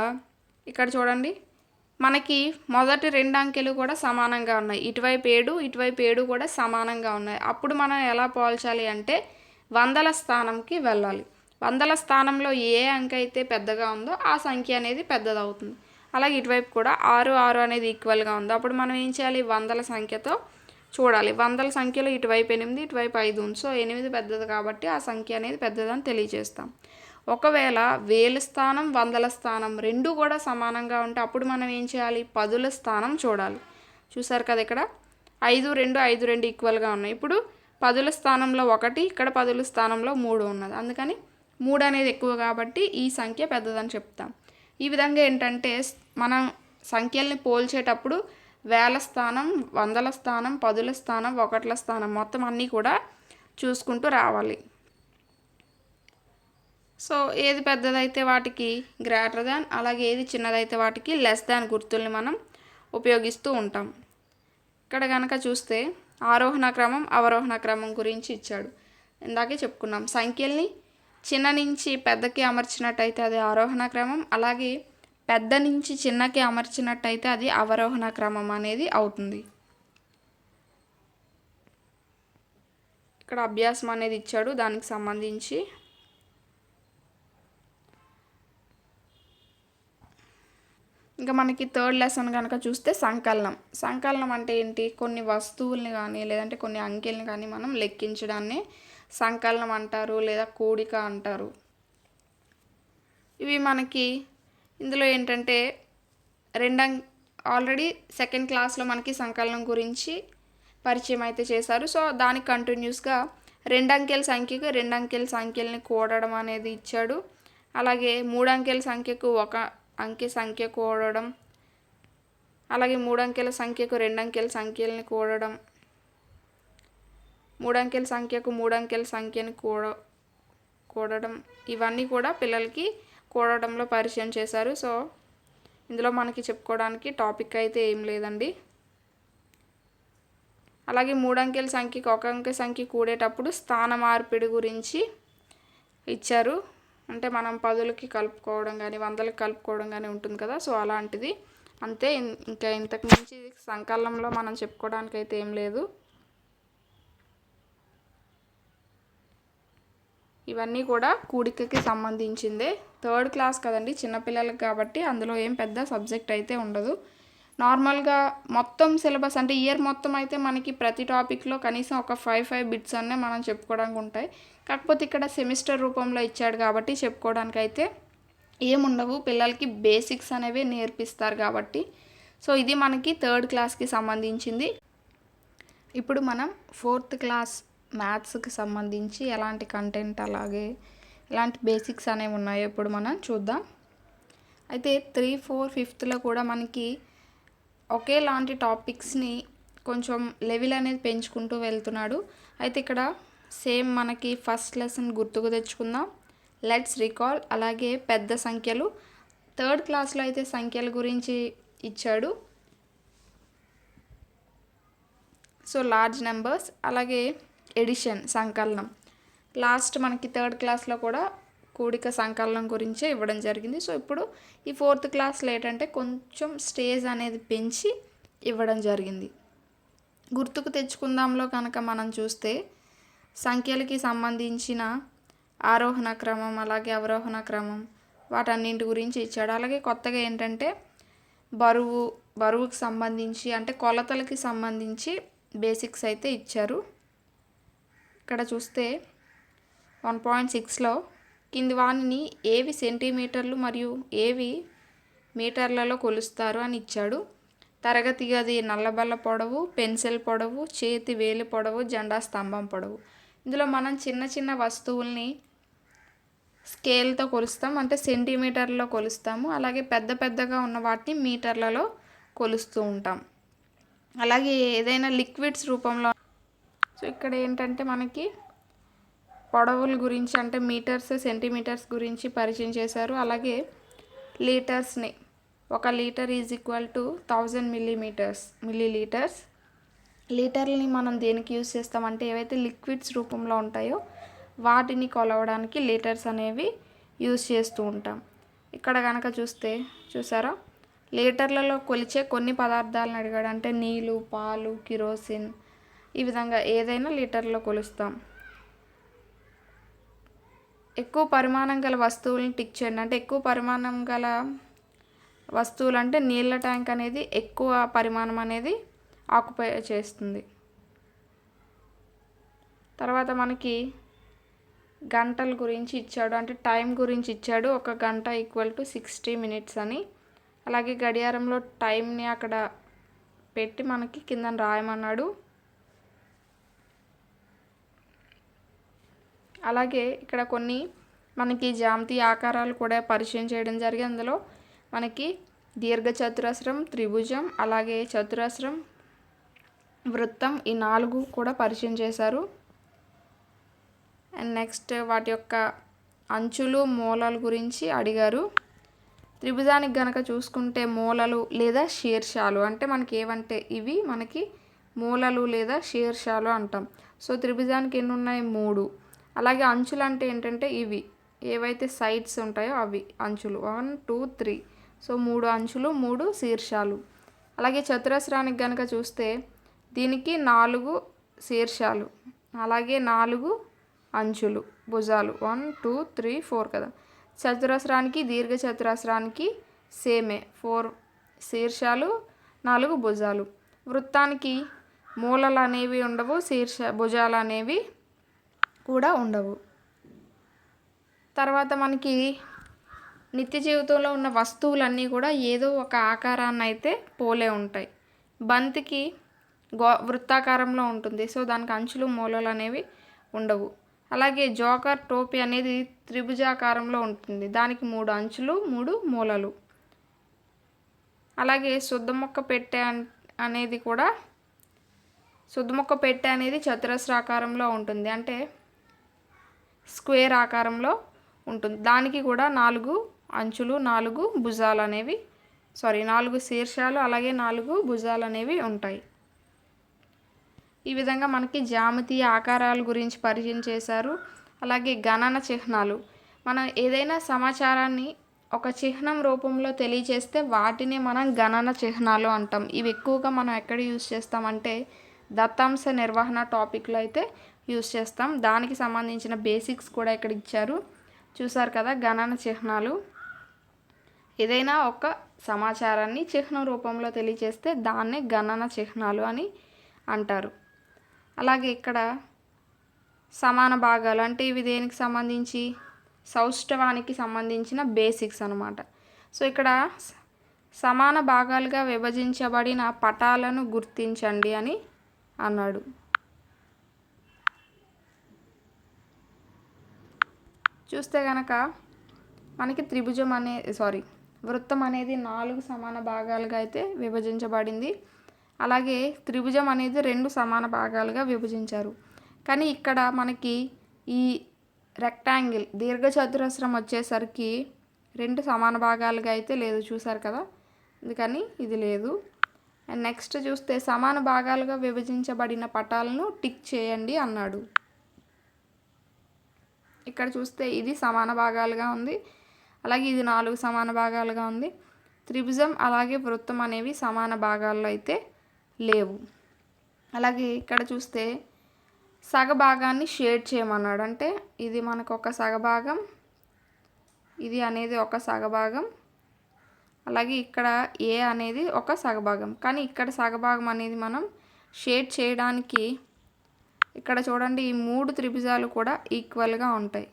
ఇక్కడ చూడండి మనకి మొదటి 2 అంకెలు కూడా సమానంగా ఉన్నాయి, ఇటువైపు 7 ఇటువైపు 7 కూడా సమానంగా ఉన్నాయి. అప్పుడు మనం ఎలా పోల్చాలి అంటే వందల స్థానంకి వెళ్ళాలి. వందల స్థానంలో ఏ అంకె అయితే పెద్దగా ఉందో ఆ సంఖ్య అనేది పెద్దది అవుతుంది. అలాగే ఇటువైపు కూడా 6 6 అనేది ఈక్వల్గా ఉంది. అప్పుడు మనం ఏం చేయాలి? వందల సంఖ్యతో చూడాలి. వందల సంఖ్యలో ఇటువైపు 8 ఇటువైపు 5 ఉంది, సో 8 పెద్దది కాబట్టి ఆ సంఖ్య అనేది పెద్దదని తెలియజేస్తాం. ఒకవేళ వేల స్థానం వందల స్థానం రెండు కూడా సమానంగా ఉంటే అప్పుడు మనం ఏం చేయాలి? పదుల స్థానం చూడాలి. చూసారు కదా, ఇక్కడ 5 2 5 2 ఈక్వల్గా ఉన్నాయి. ఇప్పుడు పదుల స్థానంలో 1, ఇక్కడ పదుల స్థానంలో 3 ఉన్నది, అందుకని 3 అనేది ఎక్కువ కాబట్టి ఈ సంఖ్య పెద్దదని చెప్తాం. ఈ విధంగా ఏంటంటే మనం సంఖ్యల్ని పోల్చేటప్పుడు వేల స్థానం, వందల స్థానం, పదుల స్థానం, ఒకట్ల స్థానం మొత్తం అన్నీ కూడా చూసుకుంటూ రావాలి. సో ఏది పెద్దదైతే వాటికి గ్రేటర్ దాన్, అలాగే ఏది చిన్నదైతే వాటికి లెస్ దాన్ గుర్తుల్ని మనం ఉపయోగిస్తూ ఉంటాం. ఇక్కడ కనుక చూస్తే ఆరోహణ క్రమం, అవరోహణ క్రమం గురించి ఇచ్చాడు. ఇందాకే చెప్పుకున్నాం, సంఖ్యల్ని చిన్న నుంచి పెద్దకి అమర్చినట్టయితే అది ఆరోహణ క్రమం, అలాగే పెద్ద నుంచి చిన్నకి అమర్చినట్టయితే అది అవరోహణ క్రమం అనేది అవుతుంది. ఇక్కడ అభ్యాసం అనేది ఇచ్చాడు, దానికి సంబంధించి ఇంకా మనకి థర్డ్ లెసన్ కనుక చూస్తే సంకలనం. సంకలనం అంటే ఏంటి? కొన్ని వస్తువుల్ని కానీ లేదంటే కొన్ని అంకెల్ని కానీ మనం లెక్కించడాన్ని సంకలనం అంటారు, లేదా కూడిక అంటారు. ఇవి మనకి ఇందులో ఏంటంటే ఆల్రెడీ సెకండ్ క్లాస్లో మనకి సంకలనం గురించి పరిచయం అయితే చేశారు. సో దానికి కంటిన్యూస్గా 2 అంకెల సంఖ్యకు 2 అంకెల సంఖ్యల్ని కూడడం అనేది ఇచ్చాడు. అలాగే 3 అంకెల సంఖ్యకు 1 అంకె సంఖ్య కూడడం, అలాగే 3 అంకెల సంఖ్యకు 2 అంకెల సంఖ్యల్ని కూడడం, 3 అంకెల సంఖ్యకు 3 అంకెల సంఖ్యని కూడడం, ఇవన్నీ కూడా పిల్లలకి కూడడంలో పరిచయం చేశారు. సో ఇందులో మనకి చెప్పుకోవడానికి టాపిక్ అయితే ఏం లేదండి. అలాగే 3 అంకెల సంఖ్యకి 1 అంకె సంఖ్య కూడేటప్పుడు స్థాన మార్పిడి గురించి ఇచ్చారు. అంటే మనం 10లకి కలుపుకోవడం కానీ 100లకి కలుపుకోవడం కానీ ఉంటుంది కదా, సో అలాంటిది అంతే. ఇంకా ఇంతకు మించి సంకలనంలో మనం చెప్పుకోవడానికి అయితే ఏం లేదు. ఇవన్నీ కూడా కూడికకి సంబంధించిందే. థర్డ్ క్లాస్ కదండి, చిన్నపిల్లలకి కాబట్టి అందులో ఏం పెద్ద సబ్జెక్ట్ అయితే ఉండదు. నార్మల్గా మొత్తం సిలబస్ అంటే ఇయర్ మొత్తం అయితే మనకి ప్రతి టాపిక్లో కనీసం ఒక 5 బిట్స్ అనే మనం చెప్పుకోవడానికి ఉంటాయి. కాకపోతే ఇక్కడ సెమిస్టర్ రూపంలో ఇచ్చాడు కాబట్టి చెప్పుకోవడానికి అయితే ఏముండవు, పిల్లలకి బేసిక్స్ అనేవి నేర్పిస్తారు కాబట్టి. సో ఇది మనకి థర్డ్ క్లాస్కి సంబంధించింది. ఇప్పుడు మనం ఫోర్త్ క్లాస్ మ్యాథ్స్కి సంబంధించి ఎలాంటి కంటెంట్ అలాగే ఎలాంటి బేసిక్స్ అనేవి ఉన్నాయో ఇప్పుడు మనం చూద్దాం. అయితే 3, 4, 5థ్లో కూడా మనకి ఒకేలాంటి టాపిక్స్ని కొంచెం లెవెల్ అనేది పెంచుకుంటూ వెళ్తున్నాడు. అయితే ఇక్కడ సేమ్ మనకి ఫస్ట్ లెసన్ గుర్తుకు తెచ్చుకుందాం, లెట్స్ రికాల్. అలాగే పెద్ద సంఖ్యలు, థర్డ్ క్లాస్లో అయితే సంఖ్యల గురించి ఇచ్చాడు. సో లార్జ్ నెంబర్స్, అలాగే ఎడిషన్ సంకలనం. లాస్ట్ మనకి థర్డ్ క్లాస్లో కూడా కూడిక సంకలనం గురించే ఇవ్వడం జరిగింది. సో ఇప్పుడు ఈ ఫోర్త్ క్లాస్లో ఏంటంటే కొంచెం స్టేజ్ అనేది పెంచి ఇవ్వడం జరిగింది. గుర్తుకు తెచ్చుకుందాంలో కనుక మనం చూస్తే సంఖ్యలకి సంబంధించిన ఆరోహణ క్రమం అలాగే అవరోహణ క్రమం వాటన్నింటి గురించి ఇచ్చాడు. అలాగే కొత్తగా ఏంటంటే బరువుకి సంబంధించి అంటే కొలతలకి సంబంధించి బేసిక్స్ అయితే ఇచ్చారు. ఇక్కడ చూస్తే 1.6లో కింది వానిని ఏవి సెంటీమీటర్లు మరియు ఏవి మీటర్లలో కొలుస్తారు అని ఇచ్చాడు. తరగతి గది నల్లబల్ల పొడవు, పెన్సిల్ పొడవు, చేతి వేలి పొడవు, జెండా స్తంభం పొడవు. ఇందులో మనం చిన్న చిన్న వస్తువుల్ని స్కేల్తో కొలుస్తాం, అంటే సెంటీమీటర్లో కొలుస్తాము. అలాగే పెద్ద పెద్దగా ఉన్న వాటిని మీటర్లలో కొలుస్తూ ఉంటాం. అలాగే ఏదైనా లిక్విడ్స్ రూపంలో, సో ఇక్కడ ఏంటంటే మనకి పొడవుల గురించి అంటే మీటర్స్ సెంటీమీటర్స్ గురించి పరిచయం చేశారు. అలాగే లీటర్స్ని, 1 litre is equal to 1000 millilitres. లీటర్ని మనం దేనికి యూజ్ చేస్తామంటే ఏవైతే లిక్విడ్స్ రూపంలో ఉంటాయో వాటిని కొలవడానికి లీటర్స్ అనేవి యూజ్ చేస్తూ ఉంటాం. ఇక్కడ కనుక చూసారా, లీటర్లలో కొలిచే కొన్ని పదార్థాలను అడిగాడు. అంటే నీళ్ళు, పాలు, కిరోసిన్, ఈ విధంగా ఏదైనా లీటర్లో కొలుస్తాం. ఎక్కువ పరిమాణం గల వస్తువులను టిక్ చేయండి. అంటే ఎక్కువ పరిమాణం గల వస్తువులు అంటే నీళ్ళ ట్యాంక్ అనేది ఎక్కువ పరిమాణం అనేది ఆక్యుపై చేస్తుంది. తర్వాత మనకి గంటల గురించి ఇచ్చాడు, అంటే టైం గురించి ఇచ్చాడు. 1 గంట ఈక్వల్ టు 60 మినిట్స్ అని. అలాగే గడియారంలో టైంని అక్కడ పెట్టి మనకి కింద రాయమన్నాడు. అలాగే ఇక్కడ కొన్ని మనకి జ్యామితీయ ఆకారాలు కూడా పరిచయం చేయడం జరిగింది. అందులో మనకి దీర్ఘచతురస్రం, త్రిభుజం, అలాగే చతురస్రం, వృత్తం, ఈ 4 కూడా పరిచయం చేశారు. అండ్ నెక్స్ట్ వాటి యొక్క అంచులు మూలల గురించి అడిగారు. త్రిభుజానికి గనక చూసుకుంటే మూలలు లేదా శీర్షాలు అంటే మనకి ఏవంటే ఇవి మనకి మూలలు లేదా శీర్షాలు అంటాం. సో త్రిభుజానికి ఎన్ని ఉన్నాయి? 3. అలాగే అంచులు అంటే ఏంటంటే ఇవి ఏవైతే సైడ్స్ ఉంటాయో అవి అంచులు 1 2 3. సో 3 అంచులు 3 శీర్షాలు. అలాగే చతురస్రానికి గనక చూస్తే దీనికి 4 శీర్షాలు అలాగే 4 అంచులు భుజాలు 1 2 3 4 కదా. చతురస్రానికి దీర్ఘ చతురస్రానికి సేమే 4 శీర్షాలు 4 భుజాలు. వృత్తానికి మూలలు అనేవి ఉండవు, భుజాలు అనేవి కూడా ఉండవు. తర్వాత మనకి నిత్య జీవితంలో ఉన్న వస్తువులన్నీ కూడా ఏదో ఒక ఆకారాన్ని అయితే పోలే ఉంటాయి. బంతికి వృత్తాకారంలో ఉంటుంది. సో దానికి అంచులు మూలలు అనేవి ఉండవు. అలాగే జోకర్ టోపీ అనేది త్రిభుజాకారంలో ఉంటుంది. దానికి 3 అంచులు 3 మూలలు. అలాగే శుద్ధమొక్క పెట్టె అనేది చతురస్రాకారంలో ఉంటుంది, అంటే స్క్వేర్ ఆకారంలో ఉంటుంది. దానికి కూడా 4 అంచులు 4 భుజాలు అనేవి 4 శీర్షాలు అలాగే 4 భుజాలు అనేవి ఉంటాయి. ఈ విధంగా మనకి జ్యామితీయ ఆకారాల గురించి పరిచయం చేశారు. అలాగే గణన చిహ్నాలు, మనం ఏదైనా సమాచారాన్ని ఒక చిహ్నం రూపంలో తెలియచేస్తే వాటిని మనం గణన చిహ్నాలు అంటాం. ఇవి ఎక్కువగా మనం ఎక్కడ యూజ్ చేస్తామంటే దత్తాంశ నిర్వహణ టాపిక్లో అయితే యూజ్ చేస్తాం. దానికి సంబంధించిన బేసిక్స్ కూడా ఇక్కడ ఇచ్చారు, చూసారు కదా. గణన చిహ్నాలు ఏదైనా ఒక సమాచారాన్ని చిహ్నం రూపంలో తెలియచేస్తే దాన్నే గణన చిహ్నాలు అని అంటారు. అలాగే ఇక్కడ సమాన భాగాలు అంటే ఇవి దేనికి సంబంధించి సౌష్ఠవానికి సంబంధించిన బేసిక్స్ అన్నమాట. సో ఇక్కడ సమాన భాగాలుగా విభజించబడిన పటాలను గుర్తించండి అని అన్నాడు. చూస్తే కనుక మనకి వృత్తం అనేది 4 సమాన భాగాలుగా అయితే విభజించబడింది. అలాగే త్రిభుజం అనేది 2 సమాన భాగాలుగా విభజించారు. కానీ ఇక్కడ మనకి ఈ రెక్టాంగిల్ దీర్ఘచతురస్రం వచ్చేసరికి 2 సమాన భాగాలుగా అయితే లేదు, చూసారు కదా. అందుకని ఇది లేదు. అండ్ నెక్స్ట్ చూస్తే సమాన భాగాలుగా విభజించబడిన పటాలను టిక్ చేయండి అన్నాడు. ఇక్కడ చూస్తే ఇది సమాన భాగాలుగా ఉంది, అలాగే ఇది 4 సమాన భాగాలుగా ఉంది. త్రిభుజం అలాగే వృత్తం అనేవి సమాన భాగాల్లో అయితే లేవు. అలాగే ఇక్కడ చూస్తే సగభాగాన్ని షేడ్ చేయమన్నాడు. అంటే ఇది మనకు ఒక సగభాగం, ఇది అనేది ఒక సగభాగం, అలాగే ఇక్కడ ఏ అనేది ఒక సగభాగం. కానీ ఇక్కడ సగభాగం అనేది మనం షేడ్ చేయడానికి ఇక్కడ చూడండి ఈ 3 త్రిభుజాలు కూడా ఈక్వల్గా ఉంటాయి.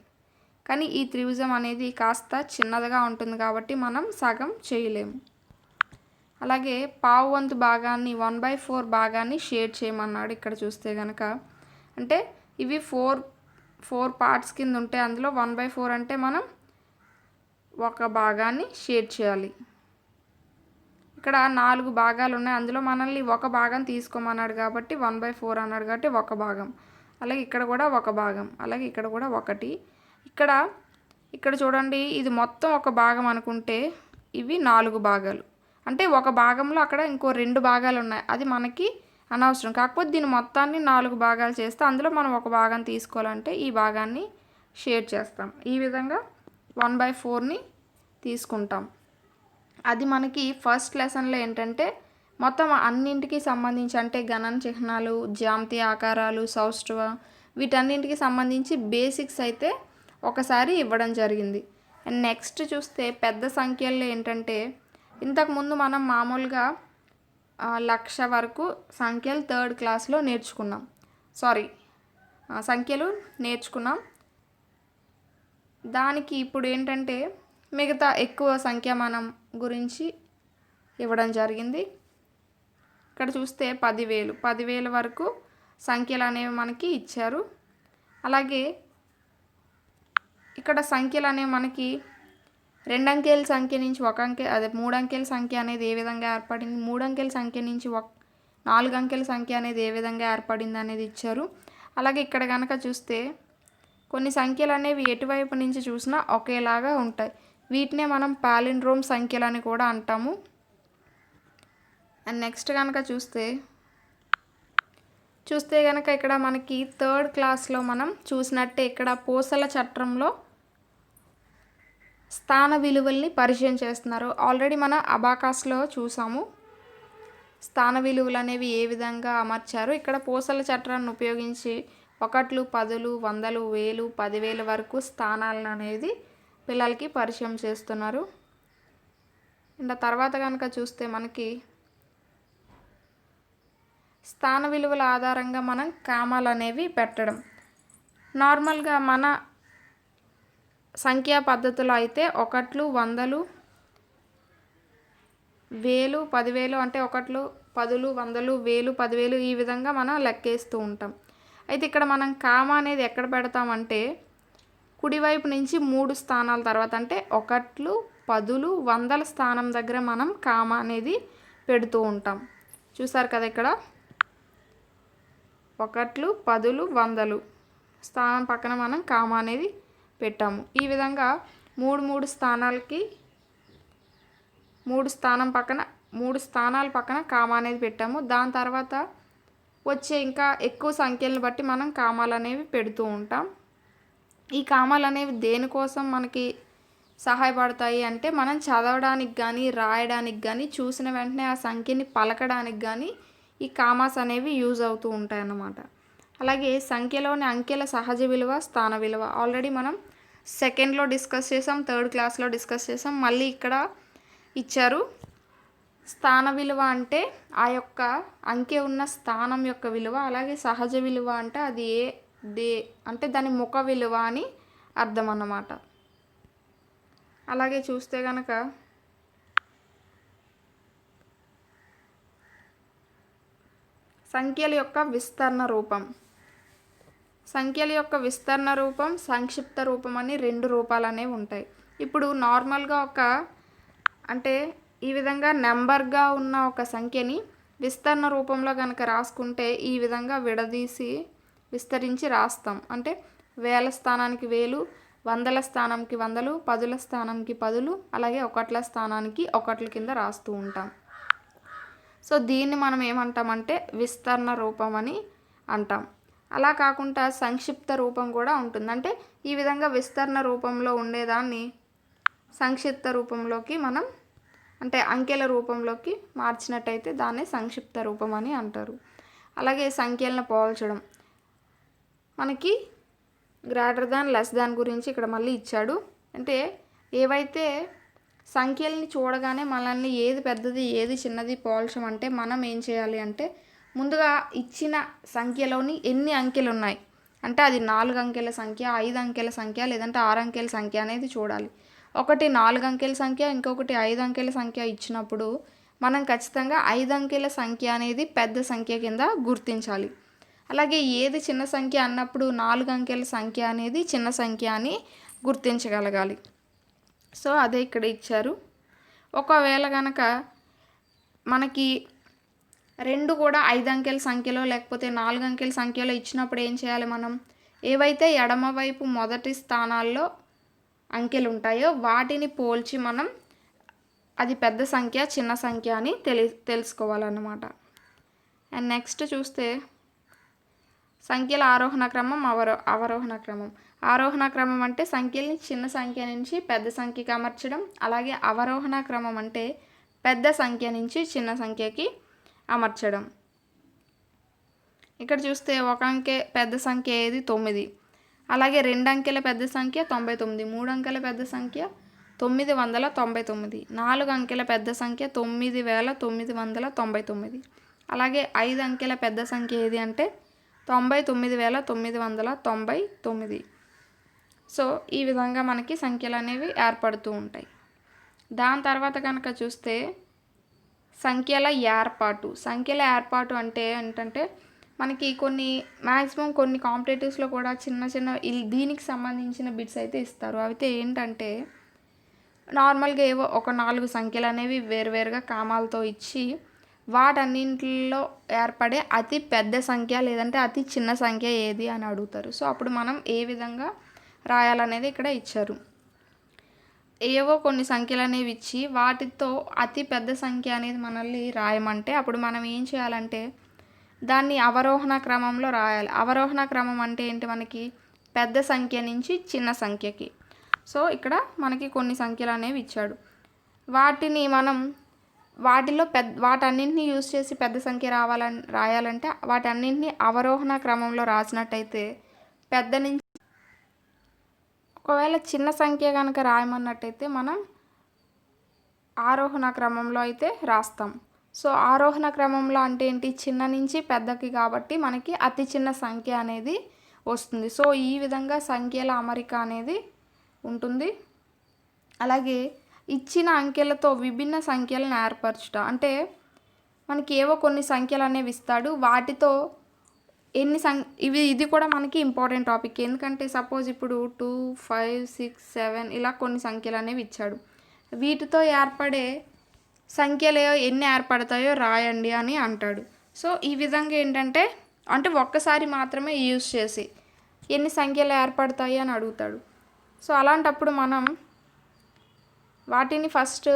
కానీ ఈ త్రిభుజం అనేది కాస్త చిన్నదిగా ఉంటుంది కాబట్టి మనం సగం చేయలేము. అలాగే పావు వంతు భాగాన్ని 1/4 భాగాన్ని షేడ్ చేయమన్నాడు. ఇక్కడ చూస్తే కనుక అంటే ఇవి 4 పార్ట్స్ కింద ఉంటాయి. అందులో 1/4 అంటే మనం ఒక భాగాన్ని షేడ్ చేయాలి. ఇక్కడ 4 భాగాలు ఉన్నాయి, అందులో మనల్ని ఒక భాగం తీసుకోమన్నాడు కాబట్టి 1/4 అన్నాడు కాబట్టి ఒక భాగం. అలాగే ఇక్కడ కూడా ఒక భాగం, అలాగే ఇక్కడ కూడా ఒకటి. ఇక్కడ చూడండి ఇది మొత్తం ఒక భాగం అనుకుంటే ఇవి 4 భాగాలు. అంటే ఒక భాగంలో అక్కడ ఇంకో 2 భాగాలు ఉన్నాయి, అది మనకి అనవసరం. కాకపోతే దీని మొత్తాన్ని 4 భాగాలు చేస్తే అందులో మనం ఒక భాగం తీసుకోవాలంటే ఈ భాగాన్ని షేడ్ చేస్తాం. ఈ విధంగా 1/4ని తీసుకుంటాం. అది మనకి ఫస్ట్ లెసన్లో ఏంటంటే మొత్తం అన్నింటికి సంబంధించి అంటే గణన చిహ్నాలు, జ్యామితీయ ఆకారాలు, సౌష్ఠవ వీటన్నింటికి సంబంధించి బేసిక్స్ అయితే ఒకసారి ఇవ్వడం జరిగింది. అండ్ నెక్స్ట్ చూస్తే పెద్ద సంఖ్యల్లో ఏంటంటే ఇంతకుముందు మనం మామూలుగా 1,00,000 వరకు సంఖ్యలు 3rd క్లాస్లో నేర్చుకున్నాం. సంఖ్యలు నేర్చుకున్నాం. దానికి ఇప్పుడు ఏంటంటే మిగతా ఎక్కువ సంఖ్యామానం గురించి ఇవ్వడం జరిగింది. ఇక్కడ చూస్తే 10,000 వరకు సంఖ్యలు అనేవి మనకి ఇచ్చారు. అలాగే ఇక్కడ సంఖ్యలు అనేవి మనకి 2 అంకెల సంఖ్య నుంచి 1 అంకె 3 అంకెల సంఖ్య అనేది ఏ విధంగా ఏర్పడింది, 3 అంకెల సంఖ్య నుంచి 4 అంకెల సంఖ్య అనేది ఏ విధంగా ఏర్పడింది అనేది ఇచ్చారు. అలాగే ఇక్కడ కనుక చూస్తే కొన్ని సంఖ్యలు అనేవి ఎటువైపు నుంచి చూసినా ఒకేలాగా ఉంటాయి. వీటినే మనం పాలిండ్రోమ్ సంఖ్యలు అని కూడా అంటాము. అండ్ నెక్స్ట్ కనుక చూస్తే కనుక ఇక్కడ మనకి 3rd క్లాస్లో మనం చూసినట్టే ఇక్కడ పూసల చట్రంలో స్థాన విలువల్ని పరిచయం చేస్తున్నారు. ఆల్రెడీ మన అబాకాస్లో చూసాము స్థాన విలువలు అనేవి ఏ విధంగా అమర్చారు. ఇక్కడ పూసల చట్రాన్ని ఉపయోగించి 1, 10, 100, 1000, 10,000 వరకు స్థానాలను అనేది పిల్లలకి పరిచయం చేస్తున్నారు. ఇంకా తర్వాత కనుక చూస్తే మనకి స్థాన విలువల ఆధారంగా మనం కామాలు అనేవి పెట్టడం. నార్మల్గా మన సంఖ్యా పద్ధతిలో అయితే 1, 100, 1000, 10,000 అంటే 1, 10, 100, 1000, 10,000 ఈ విధంగా మనం లెక్కేస్తూ ఉంటాం. అయితే ఇక్కడ మనం కామా అనేది ఎక్కడ పెడతామంటే కుడివైపు నుంచి 3 స్థానాల తర్వాత అంటే 1, 10, 100 స్థానం దగ్గర మనం కామా అనేది పెడుతూ ఉంటాం. చూసారు కదా ఇక్కడ 1, 10, 100 స్థానం పక్కన మనం కామా అనేది పెట్టాము. ఈ విధంగా 3 స్థానాలకి 3 స్థానాల పక్కన కామా అనేది పెట్టాము. దాని తర్వాత వచ్చే ఇంకా ఎక్కువ సంఖ్యలను బట్టి మనం కామాలు అనేవి పెడుతూ ఉంటాం. ఈ కామాలు అనేవి దేనికోసం మనకి సహాయపడతాయి అంటే మనం చదవడానికి కానీ రాయడానికి కానీ చూసిన వెంటనే ఆ సంఖ్యని పలకడానికి కానీ ఈ కామాస్ అనేవి యూజ్ అవుతూ ఉంటాయి అన్నమాట. అలాగే సంఖ్యలోని అంకెల సహజ విలువ స్థాన విలువ ఆల్రెడీ మనం 2nd డిస్కస్ చేసాం, 3rd క్లాస్లో డిస్కస్ చేసాం. మళ్ళీ ఇక్కడ ఇచ్చారు స్థాన విలువ అంటే ఆ యొక్క అంకె ఉన్న స్థానం యొక్క విలువ. అలాగే సహజ విలువ అంటే అది అంటే దాని ముఖ విలువ అని అర్థం అన్నమాట. అలాగే చూస్తే కనుక సంఖ్యల యొక్క విస్తరణ రూపం. సంఖ్యల యొక్క విస్తరణ రూపం, సంక్షిప్త రూపం అని 2 రూపాలు అనేవి ఉంటాయి. ఇప్పుడు నార్మల్గా అంటే ఈ విధంగా నెంబర్గా ఉన్న ఒక సంఖ్యని విస్తరణ రూపంలో కనుక రాసుకుంటే ఈ విధంగా విడదీసి విస్తరించి రాస్తాం. అంటే 1000 స్థానానికి 1000, 100ల స్థానానికి 100, 10ల స్థానానికి 10, అలాగే 1ల స్థానానికి 1 కింద రాస్తూ ఉంటాం. సో దీన్ని మనం ఏమంటామంటే విస్తరణ రూపం అని అంటాం. అలా కాకుండా సంక్షిప్త రూపం కూడా ఉంటుంది. అంటే ఈ విధంగా విస్తరణ రూపంలో ఉండేదాన్ని సంక్షిప్త రూపంలోకి మనం అంటే అంకెల రూపంలోకి మార్చినట్టయితే దాన్ని సంక్షిప్త రూపం అని అంటారు. అలాగే సంఖ్యలను పోల్చడం. మనకి గ్రేటర్ దాన్ లెస్ దాన్ గురించి ఇక్కడ మళ్ళీ ఇచ్చాడు. అంటే ఏవైతే సంఖ్యల్ని చూడగానే మనల్ని ఏది పెద్దది ఏది చిన్నది పోల్చమంటే మనం ఏం చేయాలి అంటే ముందుగా ఇచ్చిన సంఖ్యలోని ఎన్ని అంకెలు ఉన్నాయి అంటే అది 4 అంకెల సంఖ్య, 5 అంకెల సంఖ్య, లేదంటే 6 అంకెల సంఖ్య అనేది చూడాలి. ఒకటి 4 అంకెల సంఖ్య, ఇంకొకటి 5 అంకెల సంఖ్య ఇచ్చినప్పుడు మనం ఖచ్చితంగా 5 అంకెల సంఖ్య అనేది పెద్ద సంఖ్య కింద గుర్తించాలి. అలాగే ఏది చిన్న సంఖ్య అన్నప్పుడు 4 అంకెల సంఖ్య అనేది చిన్న సంఖ్య అని గుర్తించగలగాలి. సో అదే ఇక్కడ ఇచ్చారు. ఒకవేళ కనుక మనకి 2 కూడా 5 అంకెల సంఖ్యలో లేకపోతే 4 అంకెల సంఖ్యలో ఇచ్చినప్పుడు ఏం చేయాలి మనం ఏవైతే ఎడమవైపు మొదటి స్థానాల్లో అంకెలు ఉంటాయో వాటిని పోల్చి మనం అది పెద్ద సంఖ్య చిన్న సంఖ్య అని తెలుసుకోవాలన్నమాట. అండ్ నెక్స్ట్ చూస్తే సంఖ్యల ఆరోహణ క్రమం, అవరోహణ క్రమం. ఆరోహణ క్రమం అంటే సంఖ్యల్ని చిన్న సంఖ్య నుంచి పెద్ద సంఖ్యకి అమర్చడం. అలాగే అవరోహణ క్రమం అంటే పెద్ద సంఖ్య నుంచి చిన్న సంఖ్యకి అమర్చడం. ఇక్కడ చూస్తే 1 అంకె పెద్ద సంఖ్య ఏది 9, అలాగే 2 అంకెల పెద్ద సంఖ్య 99, 3 అంకెల పెద్ద సంఖ్య 999, 4 అంకెల పెద్ద సంఖ్య 9999, అలాగే 5 అంకెల పెద్ద సంఖ్య ఏది అంటే 99,999. సో ఈ విధంగా మనకి సంఖ్యలు అనేవి ఏర్పడుతూ ఉంటాయి. దాని తర్వాత కనుక చూస్తే సంఖ్యల ఏర్పాటు. సంఖ్యల ఏర్పాటు అంటే ఏంటంటే మనకి మ్యాక్సిమం కొన్ని కాంపిటేటివ్స్లో కూడా చిన్న దీనికి సంబంధించిన బిట్స్ అయితే ఇస్తారు. అయితే ఏంటంటే నార్మల్గా ఏవో ఒక 4 సంఖ్యలు అనేవి వేరువేరుగా కామాలతో ఇచ్చి వాటన్నింటిలో ఏర్పడే అతి పెద్ద సంఖ్య లేదంటే అతి చిన్న సంఖ్య ఏది అని అడుగుతారు. సో అప్పుడు మనం ఏ విధంగా రాయాలనేది ఇక్కడ ఇచ్చారు. ఏవో కొన్ని సంఖ్యలు అనేవి ఇచ్చి వాటితో అతి పెద్ద సంఖ్య అనేది మనల్ని రాయమంటే అప్పుడు మనం ఏం చేయాలంటే దాన్ని అవరోహణ క్రమంలో రాయాలి. అవరోహణ క్రమం అంటే ఏంటి, మనకి పెద్ద సంఖ్య నుంచి చిన్న సంఖ్యకి. సో ఇక్కడ మనకి కొన్ని సంఖ్యలు అనేవి ఇచ్చాడు. వాటిని మనం వాటన్నింటినీ యూజ్ చేసి పెద్ద సంఖ్య రాయాలంటే వాటన్నింటినీ అవరోహణ క్రమంలో రాసినట్టయితే పెద్ద నుంచి, ఒకవేళ చిన్న సంఖ్య కనుక రాయమన్నట్టయితే మనం ఆరోహణ క్రమంలో అయితే రాస్తాం. సో ఆరోహణ క్రమంలో అంటే ఏంటి, చిన్న నుంచి పెద్దకి కాబట్టి మనకి అతి చిన్న సంఖ్య అనేది వస్తుంది. సో ఈ విధంగా సంఖ్యల అమరిక అనేది ఉంటుంది. అలాగే ఇచ్చిన అంకెలతో విభిన్న సంఖ్యలను ఏర్పరచుట అంటే మనకి ఏవో కొన్ని సంఖ్యలు అనేవి ఇస్తాడు, వాటితో ఇది కూడా మనకి ఇంపార్టెంట్ టాపిక్. ఎందుకంటే సపోజ్ ఇప్పుడు 2, 5, 6, 7 ఇలా కొన్ని సంఖ్యలు అనేవి ఇచ్చాడు. వీటితో ఏర్పడే సంఖ్యలు ఎన్ని ఏర్పడతాయో రాయండి అని అంటాడు. సో ఈ విధంగా ఏంటంటే అంటే ఒక్కసారి మాత్రమే యూజ్ చేసి ఎన్ని సంఖ్యలు ఏర్పడతాయి అని అడుగుతాడు. సో అలాంటప్పుడు మనం వాటిని ఫస్ట్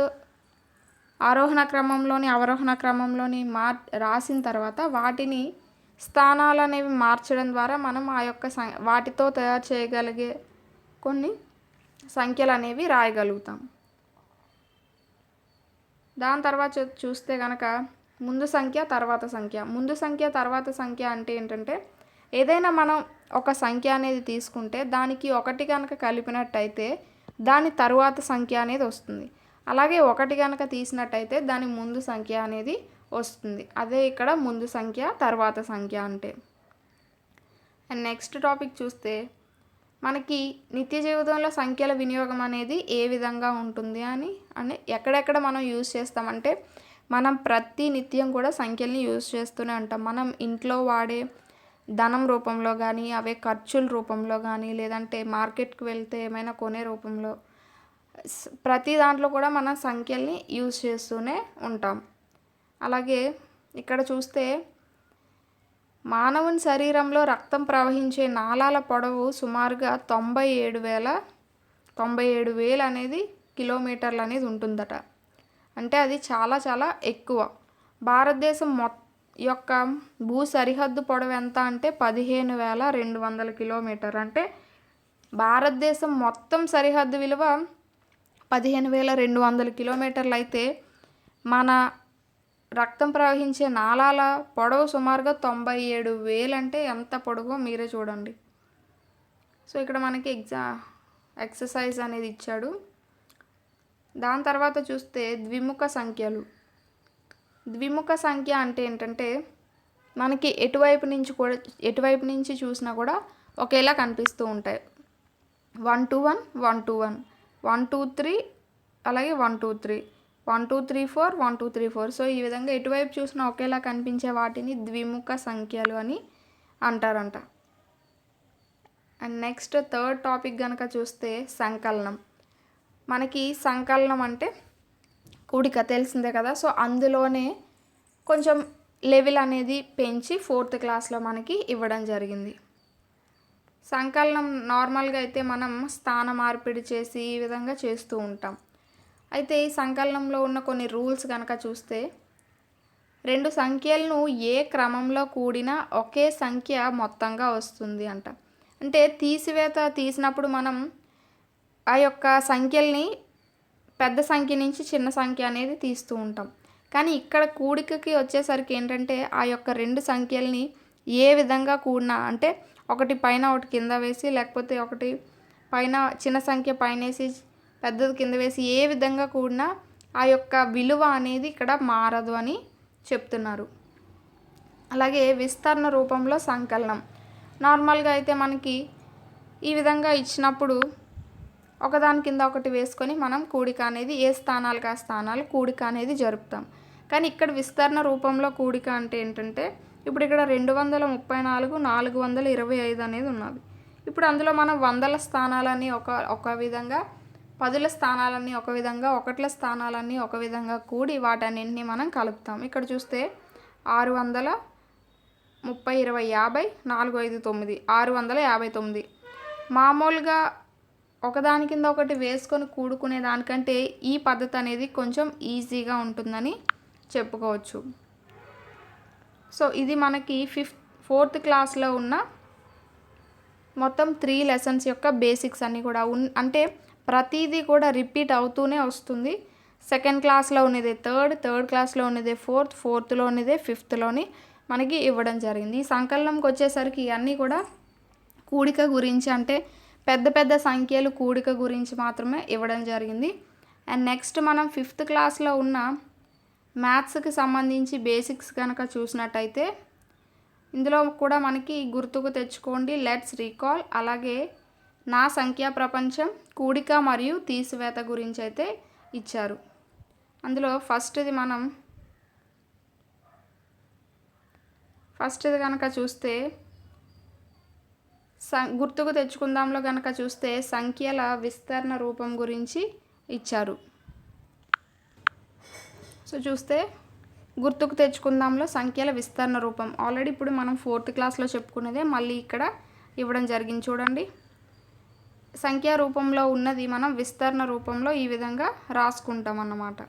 ఆరోహణ క్రమంలోని అవరోహణ క్రమంలోని రాసిన తర్వాత వాటిని స్థానాలు అనేవి మార్చడం ద్వారా మనం ఆ యొక్క వాటితో తయారు చేయగలిగే కొన్ని సంఖ్యలు అనేవి రాయగలుగుతాం. దాని తర్వాత చూస్తే కనుక ముందు సంఖ్య తర్వాత సంఖ్య. ముందు సంఖ్య తర్వాత సంఖ్య అంటే ఏంటంటే ఏదైనా మనం ఒక సంఖ్య అనేది తీసుకుంటే దానికి ఒకటి కనుక కలిపినట్టయితే దాని తరువాత సంఖ్య అనేది వస్తుంది. అలాగే ఒకటి కనుక తీసినట్టయితే దాని ముందు సంఖ్య అనేది వస్తుంది. అదే ఇక్కడ ముందు సంఖ్య తర్వాత సంఖ్య అంటే. అండ్ నెక్స్ట్ టాపిక్ చూస్తే మనకి నిత్య జీవితంలో సంఖ్యల వినియోగం అనేది ఏ విధంగా ఉంటుంది అని ఎక్కడెక్కడ మనం యూజ్ చేస్తామంటే మనం ప్రతి నిత్యం కూడా సంఖ్యల్ని యూజ్ చేస్తూనే ఉంటాం. మనం ఇంట్లో వాడే ధనం రూపంలో కానీ, అవే ఖర్చుల రూపంలో కానీ, లేదంటే మార్కెట్కి వెళ్తే ఏమైనా కొనే రూపంలో, ప్రతి దాంట్లో కూడా మనం సంఖ్యల్ని యూజ్ చేస్తూనే ఉంటాం. అలాగే ఇక్కడ చూస్తే మానవుని శరీరంలో రక్తం ప్రవహించే నాళాల పొడవు సుమారుగా 97,000 అనేది కిలోమీటర్లు అనేది ఉంటుందట. అంటే అది చాలా చాలా ఎక్కువ. భారతదేశం యొక్క భూ సరిహద్దు పొడవు ఎంత అంటే 15,200 కిలోమీటర్లు. అంటే భారతదేశం మొత్తం సరిహద్దు విలువ 15,200 కిలోమీటర్లు అయితే మన రక్తం ప్రవహించే నాళాల పొడవు సుమారుగా 97,000 అంటే ఎంత పొడవో మీరే చూడండి. సో ఇక్కడ మనకి ఎక్సర్సైజ్ అనేది ఇచ్చాడు. దాని తర్వాత చూస్తే ద్విముఖ సంఖ్యలు. ద్విముఖ సంఖ్య అంటే ఏంటంటే మనకి ఎటువైపు నుంచి చూసినా కూడా ఒకేలా కనిపిస్తూ ఉంటాయి. 1 to 1, 1 to 1, 1 2 3, అలాగే 1 2 3, 1 2 3 4, 1 2 3 4. సో ఈ విధంగా ఎటువైపు చూసినా ఒకేలా కనిపించే వాటిని ద్విముఖ సంఖ్యలు అని అంటారంట. అండ్ నెక్స్ట్ థర్డ్ టాపిక్ కనుక చూస్తే సంకలనం. మనకి సంకలనం అంటే కూడిక తెలిసిందే కదా. సో అందులోనే కొంచెం లెవెల్ అనేది పెంచి 4th క్లాస్లో మనకి ఇవ్వడం జరిగింది. సంకలనం నార్మల్గా అయితే మనం స్థాన మార్పిడి చేసి ఈ విధంగా చేస్తూ ఉంటాం. అయితే ఈ సంకలనంలో ఉన్న కొన్ని రూల్స్ కనుక చూస్తే 2 సంఖ్యలను ఏ క్రమంలో కూడినా ఒకే సంఖ్య మొత్తంగా వస్తుంది అంట. అంటే తీసివేత తీసినప్పుడు మనం ఆ యొక్క సంఖ్యల్ని పెద్ద సంఖ్య నుంచి చిన్న సంఖ్య అనేది తీస్తూ ఉంటాం. కానీ ఇక్కడ కూడికకి వచ్చేసరికి ఏంటంటే ఆ యొక్క 2 సంఖ్యల్ని ఏ విధంగా కూడినా, అంటే ఒకటి పైన ఒకటి కింద వేసి, లేకపోతే ఒకటి పైన చిన్న సంఖ్య పైన వేసి పెద్దది కింద వేసి ఏ విధంగా కూడినా ఆ యొక్క విలువ అనేది ఇక్కడ మారదు అని చెప్తున్నారు. అలాగే విస్తరణ రూపంలో సంకలనం. నార్మల్గా అయితే మనకి ఈ విధంగా ఇచ్చినప్పుడు ఒకదాని కింద ఒకటి వేసుకొని మనం కూడిక అనేది ఏ స్థానాలకు ఆ స్థానాలు కూడిక అనేది జరుపుతాం. కానీ ఇక్కడ విస్తరణ రూపంలో కూడిక అంటే ఏంటంటే ఇప్పుడు ఇక్కడ 234, 425 అనేది ఉన్నది. ఇప్పుడు అందులో మనం వందల స్థానాలన్నీ ఒక విధంగా, 10ల స్థానాలన్నీ ఒక విధంగా, 1ల స్థానాలన్నీ ఒక విధంగా కూడి వాటన్నింటినీ మనం కలుపుతాం. ఇక్కడ చూస్తే 600, 30, 20, 50, 4, 5, 9, 659. మామూలుగా ఒకదాని కింద ఒకటి వేసుకొని కూడుకునే దానికంటే ఈ పద్ధతి అనేది కొంచెం ఈజీగా ఉంటుందని చెప్పుకోవచ్చు. సో ఇది మనకి 4th క్లాస్లో ఉన్న మొత్తం 3 లెసన్స్ యొక్క బేసిక్స్ అన్నీ కూడా అంటే ప్రతిదీ కూడా రిపీట్ అవుతూనే వస్తుంది. 2nd క్లాస్లో ఉన్నదే థర్డ్ క్లాస్లో ఉన్నదే ఫోర్త్లో ఉన్నదే ఫిఫ్త్లోని మనకి ఇవ్వడం జరిగింది. ఈ సంకలనంకి వచ్చేసరికి ఇవన్నీ కూడా కూడిక గురించి, అంటే పెద్ద పెద్ద సంఖ్యలు కూడిక గురించి మాత్రమే ఇవ్వడం జరిగింది. అండ్ నెక్స్ట్ మనం 5th క్లాస్లో ఉన్న మ్యాథ్స్కి సంబంధించి బేసిక్స్ కనుక చూసినట్టయితే ఇందులో కూడా మనకి గుర్తుకు తెచ్చుకోండి, లెట్స్ రీకాల్, అలాగే నా సంఖ్యా ప్రపంచం, కూడిక మరియు తీసివేత గురించి అయితే ఇచ్చారు. అందులో ఫస్ట్ది కనుక చూస్తే గుర్తుకు తెచ్చుకుందాంలో కనుక చూస్తే సంఖ్యల విస్తరణ రూపం గురించి ఇచ్చారు. సో చూస్తే గుర్తుకు తెచ్చుకుందాంలో సంఖ్యల విస్తరణ రూపం ఆల్రెడీ ఇప్పుడు మనం 4th క్లాస్లో చెప్పుకునేదే మళ్ళీ ఇక్కడ ఇవ్వడం జరిగింది. చూడండి, సంఖ్యా రూపంలో ఉన్నది మనం విస్తరణ రూపంలో ఈ విధంగా రాసుకుంటాం అన్నమాట.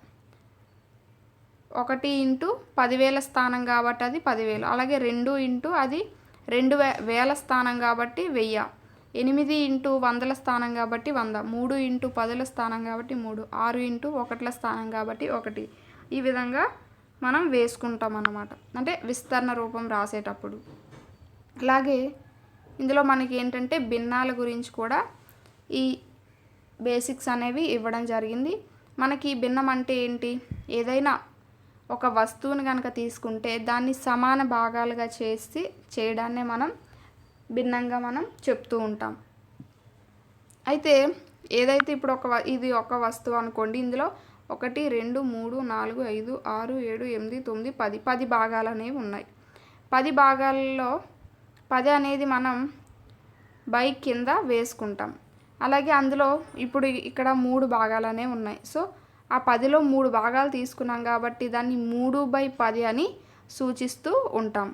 1 ఇంటూ 10,000 స్థానం కాబట్టి అది 10,000, అలాగే 2 ఇంటూ అది 2,000 స్థానం కాబట్టి 1000, 8 ఇంటూ 100ల స్థానం కాబట్టి 100, 3 ఇంటూ 10ల స్థానం కాబట్టి 3, 6 ఇంటూ 1ల స్థానం కాబట్టి 1. ఈ విధంగా మనం వేసుకుంటాం అన్నమాట, అంటే విస్తరణ రూపం రాసేటప్పుడు. అలాగే ఇందులో మనకి ఏంటంటే భిన్నాల గురించి కూడా ఈ బేసిక్స్ అనేవి ఇవ్వడం జరిగింది. మనకి భిన్నం అంటే ఏంటి? ఏదైనా ఒక వస్తువుని కనుక తీసుకుంటే దాన్ని సమాన భాగాలుగా చేయడాన్నే మనం భిన్నంగా మనం చెప్తూ ఉంటాం. అయితే ఏదైతే ఇప్పుడు ఇది ఒక వస్తువు అనుకోండి, ఇందులో 1 2 3 4 5 6 7 8 9 10 భాగాలు అనేవి ఉన్నాయి. 10 భాగాలలో 10 అనేది మనం బై కింద వేసుకుంటాం. అలాగే అందులో ఇప్పుడు ఇక్కడ 3 భాగాలు అనేవి ఉన్నాయి. సో ఆ 10లో 3 భాగాలు తీసుకున్నాం కాబట్టి దాన్ని 3/10 అని సూచిస్తూ ఉంటాం.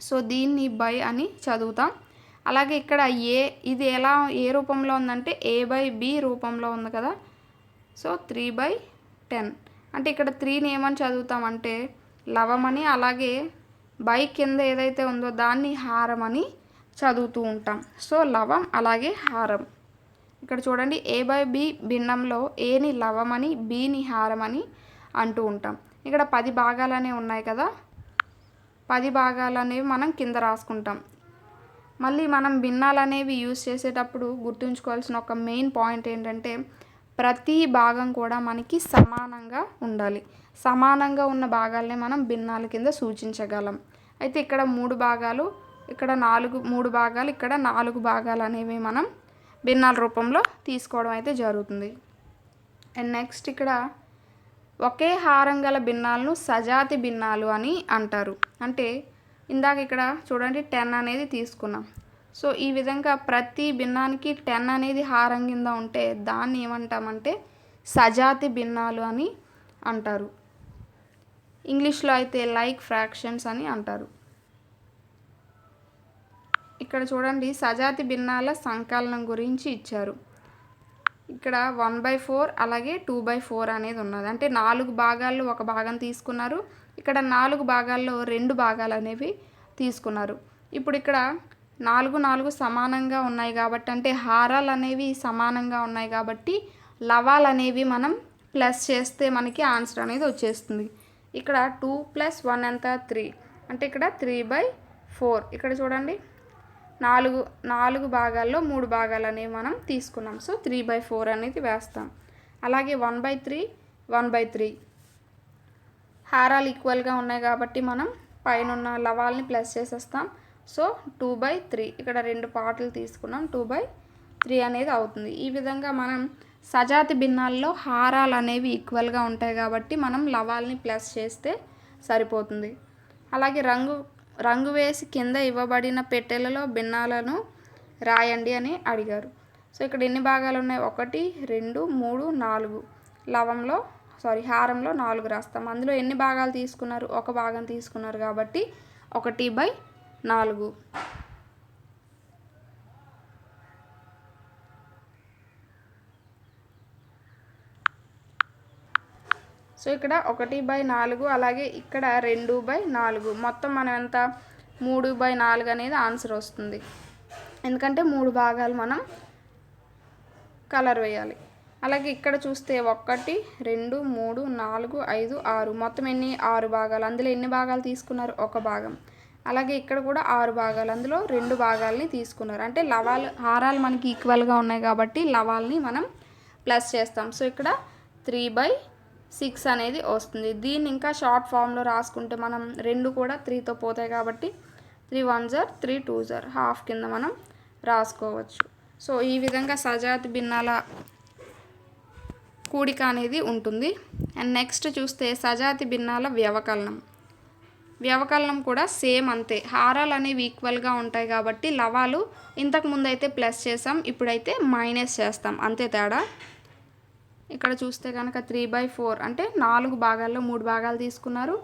సో దీన్ని బై అని చదువుతాం. అలాగే ఇక్కడ ఇది ఏ రూపంలో ఉందంటే a/b రూపంలో ఉంది కదా. సో 3/10 అంటే ఇక్కడ 3ని ఏమని చదువుతామంటే లవమని, అలాగే బై కింద ఏదైతే ఉందో దాన్ని హారమని చదువుతూ ఉంటాం. సో లవం అలాగే హారం. ఇక్కడ చూడండి, a/b భిన్నంలో ఏని లవమని, బిని హారమని అంటూ ఉంటాం. ఇక్కడ 10 భాగాలు అనేవి ఉన్నాయి కదా, 10 భాగాలు అనేవి మనం కింద రాసుకుంటాం. మళ్ళీ మనం భిన్నాలు అనేవి యూజ్ చేసేటప్పుడు గుర్తుంచుకోవాల్సిన ఒక మెయిన్ పాయింట్ ఏంటంటే ప్రతి భాగం కూడా మనకి సమానంగా ఉండాలి. సమానంగా ఉన్న భాగాలనే మనం భిన్నాల కింద సూచించగలం. అయితే ఇక్కడ 3 భాగాలు, ఇక్కడ 3 భాగాలు, ఇక్కడ 4 భాగాలు అనేవి మనం భిన్నాల రూపంలో తీసుకోవడం అయితే జరుగుతుంది. అండ్ నెక్స్ట్ ఇక్కడ ఒకే హారం గల భిన్నాలను సజాతి భిన్నాలు అని అంటారు. అంటే ఇందాక ఇక్కడ చూడండి 10 అనేది తీసుకున్నాం. సో ఈ విధంగా ప్రతి భిన్నానికి 10 అనేది హారం కింద ఉంటే దాన్ని ఏమంటామంటే సజాతి భిన్నాలు అని అంటారు. ఇంగ్లీష్లో అయితే లైక్ ఫ్రాక్షన్స్ అని అంటారు. ఇక్కడ చూడండి సజాతి భిన్నాల సంకలనం గురించి ఇచ్చారు. ఇక్కడ 1/4 అలాగే 2/4 అనేది ఉన్నది. అంటే 4 భాగాల్లో ఒక భాగం తీసుకున్నారు, ఇక్కడ 4 భాగాల్లో 2 భాగాలు అనేవి తీసుకున్నారు. ఇప్పుడు ఇక్కడ 4 సమానంగా ఉన్నాయి కాబట్టి, అంటే హారాలు అనేవి సమానంగా ఉన్నాయి కాబట్టి లవాలు అనేవి మనం ప్లస్ చేస్తే మనకి ఆన్సర్ అనేది వచ్చేస్తుంది. ఇక్కడ 2 + 1 ఎంత? 3, అంటే ఇక్కడ 3/4. ఇక్కడ చూడండి 4 భాగాల్లో 3 భాగాలు అనేవి మనం తీసుకున్నాం. సో 3/4 అనేది వేస్తాం. అలాగే 1/3 1/3 హారాలు ఈక్వల్గా ఉన్నాయి కాబట్టి మనం పైన ఉన్న లవాల్ని ప్లస్ చేసేస్తాం. సో 2/3, ఇక్కడ 2 పార్ట్లు తీసుకున్నాం, 2/3 అనేది అవుతుంది. ఈ విధంగా మనం సజాతి భిన్నాల్లో హారాలు అనేవి ఈక్వల్గా ఉంటాయి కాబట్టి మనం లవాల్ని ప్లస్ చేస్తే సరిపోతుంది. అలాగే రంగు వేసి కింద ఇవ్వబడిన పెట్టెలలో భిన్నాలను రాయండి అని అడిగారు. సో ఇక్కడ ఎన్ని భాగాలు ఉన్నాయి? 1 2 3 4 హారంలో 4 రాస్తాం. అందులో ఎన్ని భాగాలు తీసుకున్నారు? ఒక భాగం తీసుకున్నారు కాబట్టి 1/4. సో ఇక్కడ 1/4 అలాగే ఇక్కడ 2/4 మొత్తం మనం ఎంత 3/4 అనేది ఆన్సర్ వస్తుంది. ఎందుకంటే 3 భాగాలు మనం కలర్ వేయాలి. అలాగే ఇక్కడ చూస్తే 1 2 3 4 5 6 మొత్తం ఎన్ని 6 భాగాలు. అందులో ఎన్ని భాగాలు తీసుకున్నారు? 1 భాగం. అలాగే ఇక్కడ కూడా 6 భాగాలు, అందులో 2 భాగాలని తీసుకున్నారు. అంటే హారాలు మనకి ఈక్వల్గా ఉన్నాయి కాబట్టి లవాల్ని మనం ప్లస్ చేస్తాం. సో ఇక్కడ 3/6 అనేది వస్తుంది. దీన్ని ఇంకా షార్ట్ ఫామ్లో రాసుకుంటే మనం 2 కూడా 3తో పోతాయి కాబట్టి 3 1s 3 2s ½ కింద మనం రాసుకోవచ్చు. సో ఈ విధంగా సజాతి భిన్నాల కూడిక అనేది ఉంటుంది. అండ్ నెక్స్ట్ చూస్తే సజాతి భిన్నాల వ్యవకలనం కూడా సేమ్ అంతే. హారాలు అనేవి ఈక్వల్గా ఉంటాయి కాబట్టి లవాలు ఇంతకుముందు అయితే ప్లస్ చేసాం, ఇప్పుడైతే మైనస్ చేస్తాం, అంతే తేడా. ఇక్కడ చూస్తే కనుక 3/4 అంటే 4 భాగాల్లో 3 భాగాలు తీసుకున్నారు.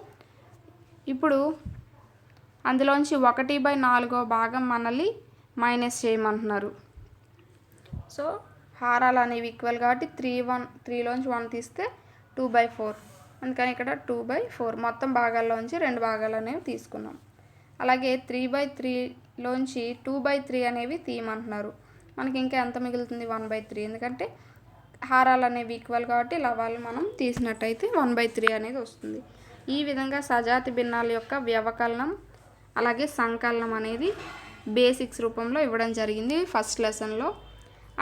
ఇప్పుడు అందులోంచి 1/4 భాగం మనల్ని మైనస్ చేయమంటున్నారు. సో హారాలు అనేవి ఈక్వల్ కాబట్టి 3లోంచి 1 తీస్తే 2/4, అందుకని ఇక్కడ 2/4 మొత్తం భాగాల్లోంచి 2 భాగాలు అనేవి తీసుకున్నాం. అలాగే 3/3లోంచి 2/3 అనేవి తీయమంటున్నారు. మనకి ఇంకా ఎంత మిగులుతుంది? 1/3. ఎందుకంటే హారాలు అనేవి ఈక్వల్ కాబట్టి లవాలు మనం తీసినట్టయితే 1/3 అనేది వస్తుంది. ఈ విధంగా సజాతి భిన్నాల యొక్క వ్యవకలనం అలాగే సంకలనం అనేది బేసిక్స్ రూపంలో ఇవ్వడం జరిగింది ఫస్ట్ లెసన్లో.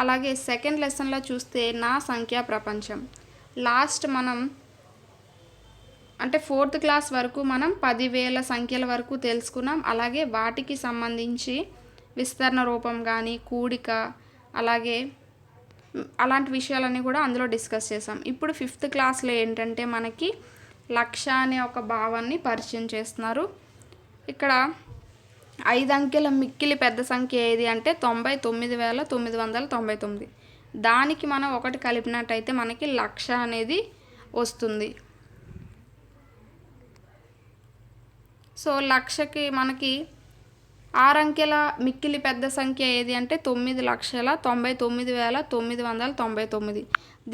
అలాగే సెకండ్ లెసన్లో చూస్తే నా సంఖ్యా ప్రపంచం. లాస్ట్ మనం అంటే 4th క్లాస్ వరకు మనం 10,000 సంఖ్యల వరకు తెలుసుకున్నాం. అలాగే వాటికి సంబంధించి విస్తరణ రూపం కానీ కూడిక అలాగే అలాంటి విషయాలన్నీ కూడా అందులో డిస్కస్ చేసాం. ఇప్పుడు 5th క్లాస్లో ఏంటంటే మనకి లక్ష అనే ఒక భావాన్ని పరిచయం చేస్తున్నారు. ఇక్కడ 5 అంకెల మిక్కిలి పెద్ద సంఖ్య ఏది అంటే 99,999. దానికి మనం 1 కలిపినట్టయితే మనకి లక్ష అనేది వస్తుంది. సో లక్షకి మనకి 6 అంకెల మిక్కిలి పెద్ద సంఖ్య ఏది అంటే 9,99,999.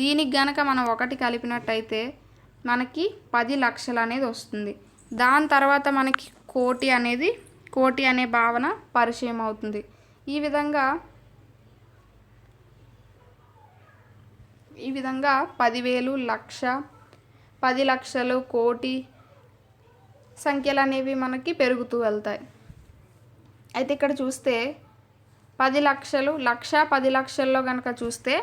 దీనికి గనక మనం 1 కలిపినట్టయితే మనకి 10 లక్షలు అనేది వస్తుంది. దాని తర్వాత మనకి కోటి అనే భావన పరిచయం అవుతుంది. ఈ విధంగా 10,000, లక్ష, 10 లక్షలు, కోటి సంఖ్యలు అనేవి మనకి పెరుగుతూ వెళ్తాయి. అయితే ఇక్కడ చూస్తే 10 లక్షలు, లక్ష, 10 లక్షల్లో కనుక చూస్తే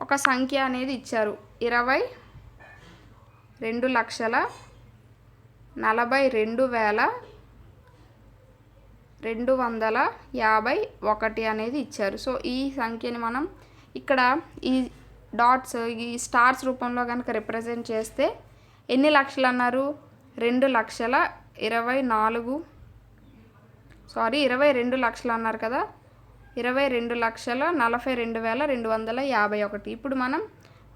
ఒక సంఖ్య అనేది ఇచ్చారు. 22,42,251 అనేది ఇచ్చారు. సో ఈ సంఖ్యని మనం ఇక్కడ ఈ డాట్స్ ఈ స్టార్స్ రూపంలో కనుక రిప్రజెంట్ చేస్తే ఎన్ని లక్షలు అన్నారు? 22 లక్షలు అన్నారు కదా, 22,42,251. ఇప్పుడు మనం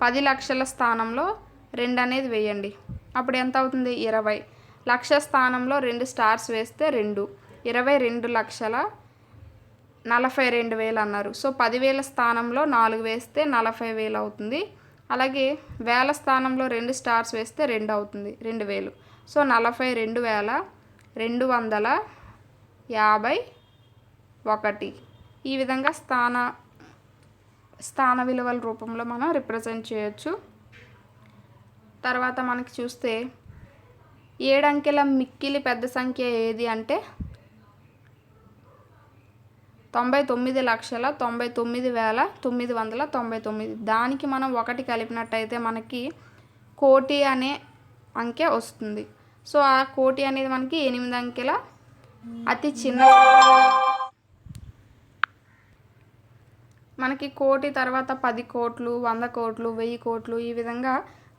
10 లక్షల స్థానంలో 2 అనేది వేయండి. అప్పుడు ఎంత అవుతుంది? 20. లక్ష స్థానంలో 2 స్టార్స్ వేస్తే 2, 22,42,000 అన్నారు. సో 10,000 స్థానంలో 4 వేస్తే 40,000 అవుతుంది. అలాగే వేల స్థానంలో 2 స్టార్స్ వేస్తే 2 అవుతుంది, 2,000. సో 42,251. ఈ విధంగా స్థాన విలువల రూపంలో మనం రిప్రజెంట్ చేయొచ్చు. తర్వాత మనకి చూస్తే 7 అంకెల మిక్కిలి పెద్ద సంఖ్య ఏది అంటే 99,99,999. దానికి మనం 1 కలిపినట్టయితే మనకి కోటి అనే అంకె వస్తుంది. సో ఆ కోటి అనేది మనకి 8 అంకెల అతి చిన్న మనకి కోటి తర్వాత 10 కోట్లు, 100 కోట్లు, 1000 కోట్లు ఈ విధంగా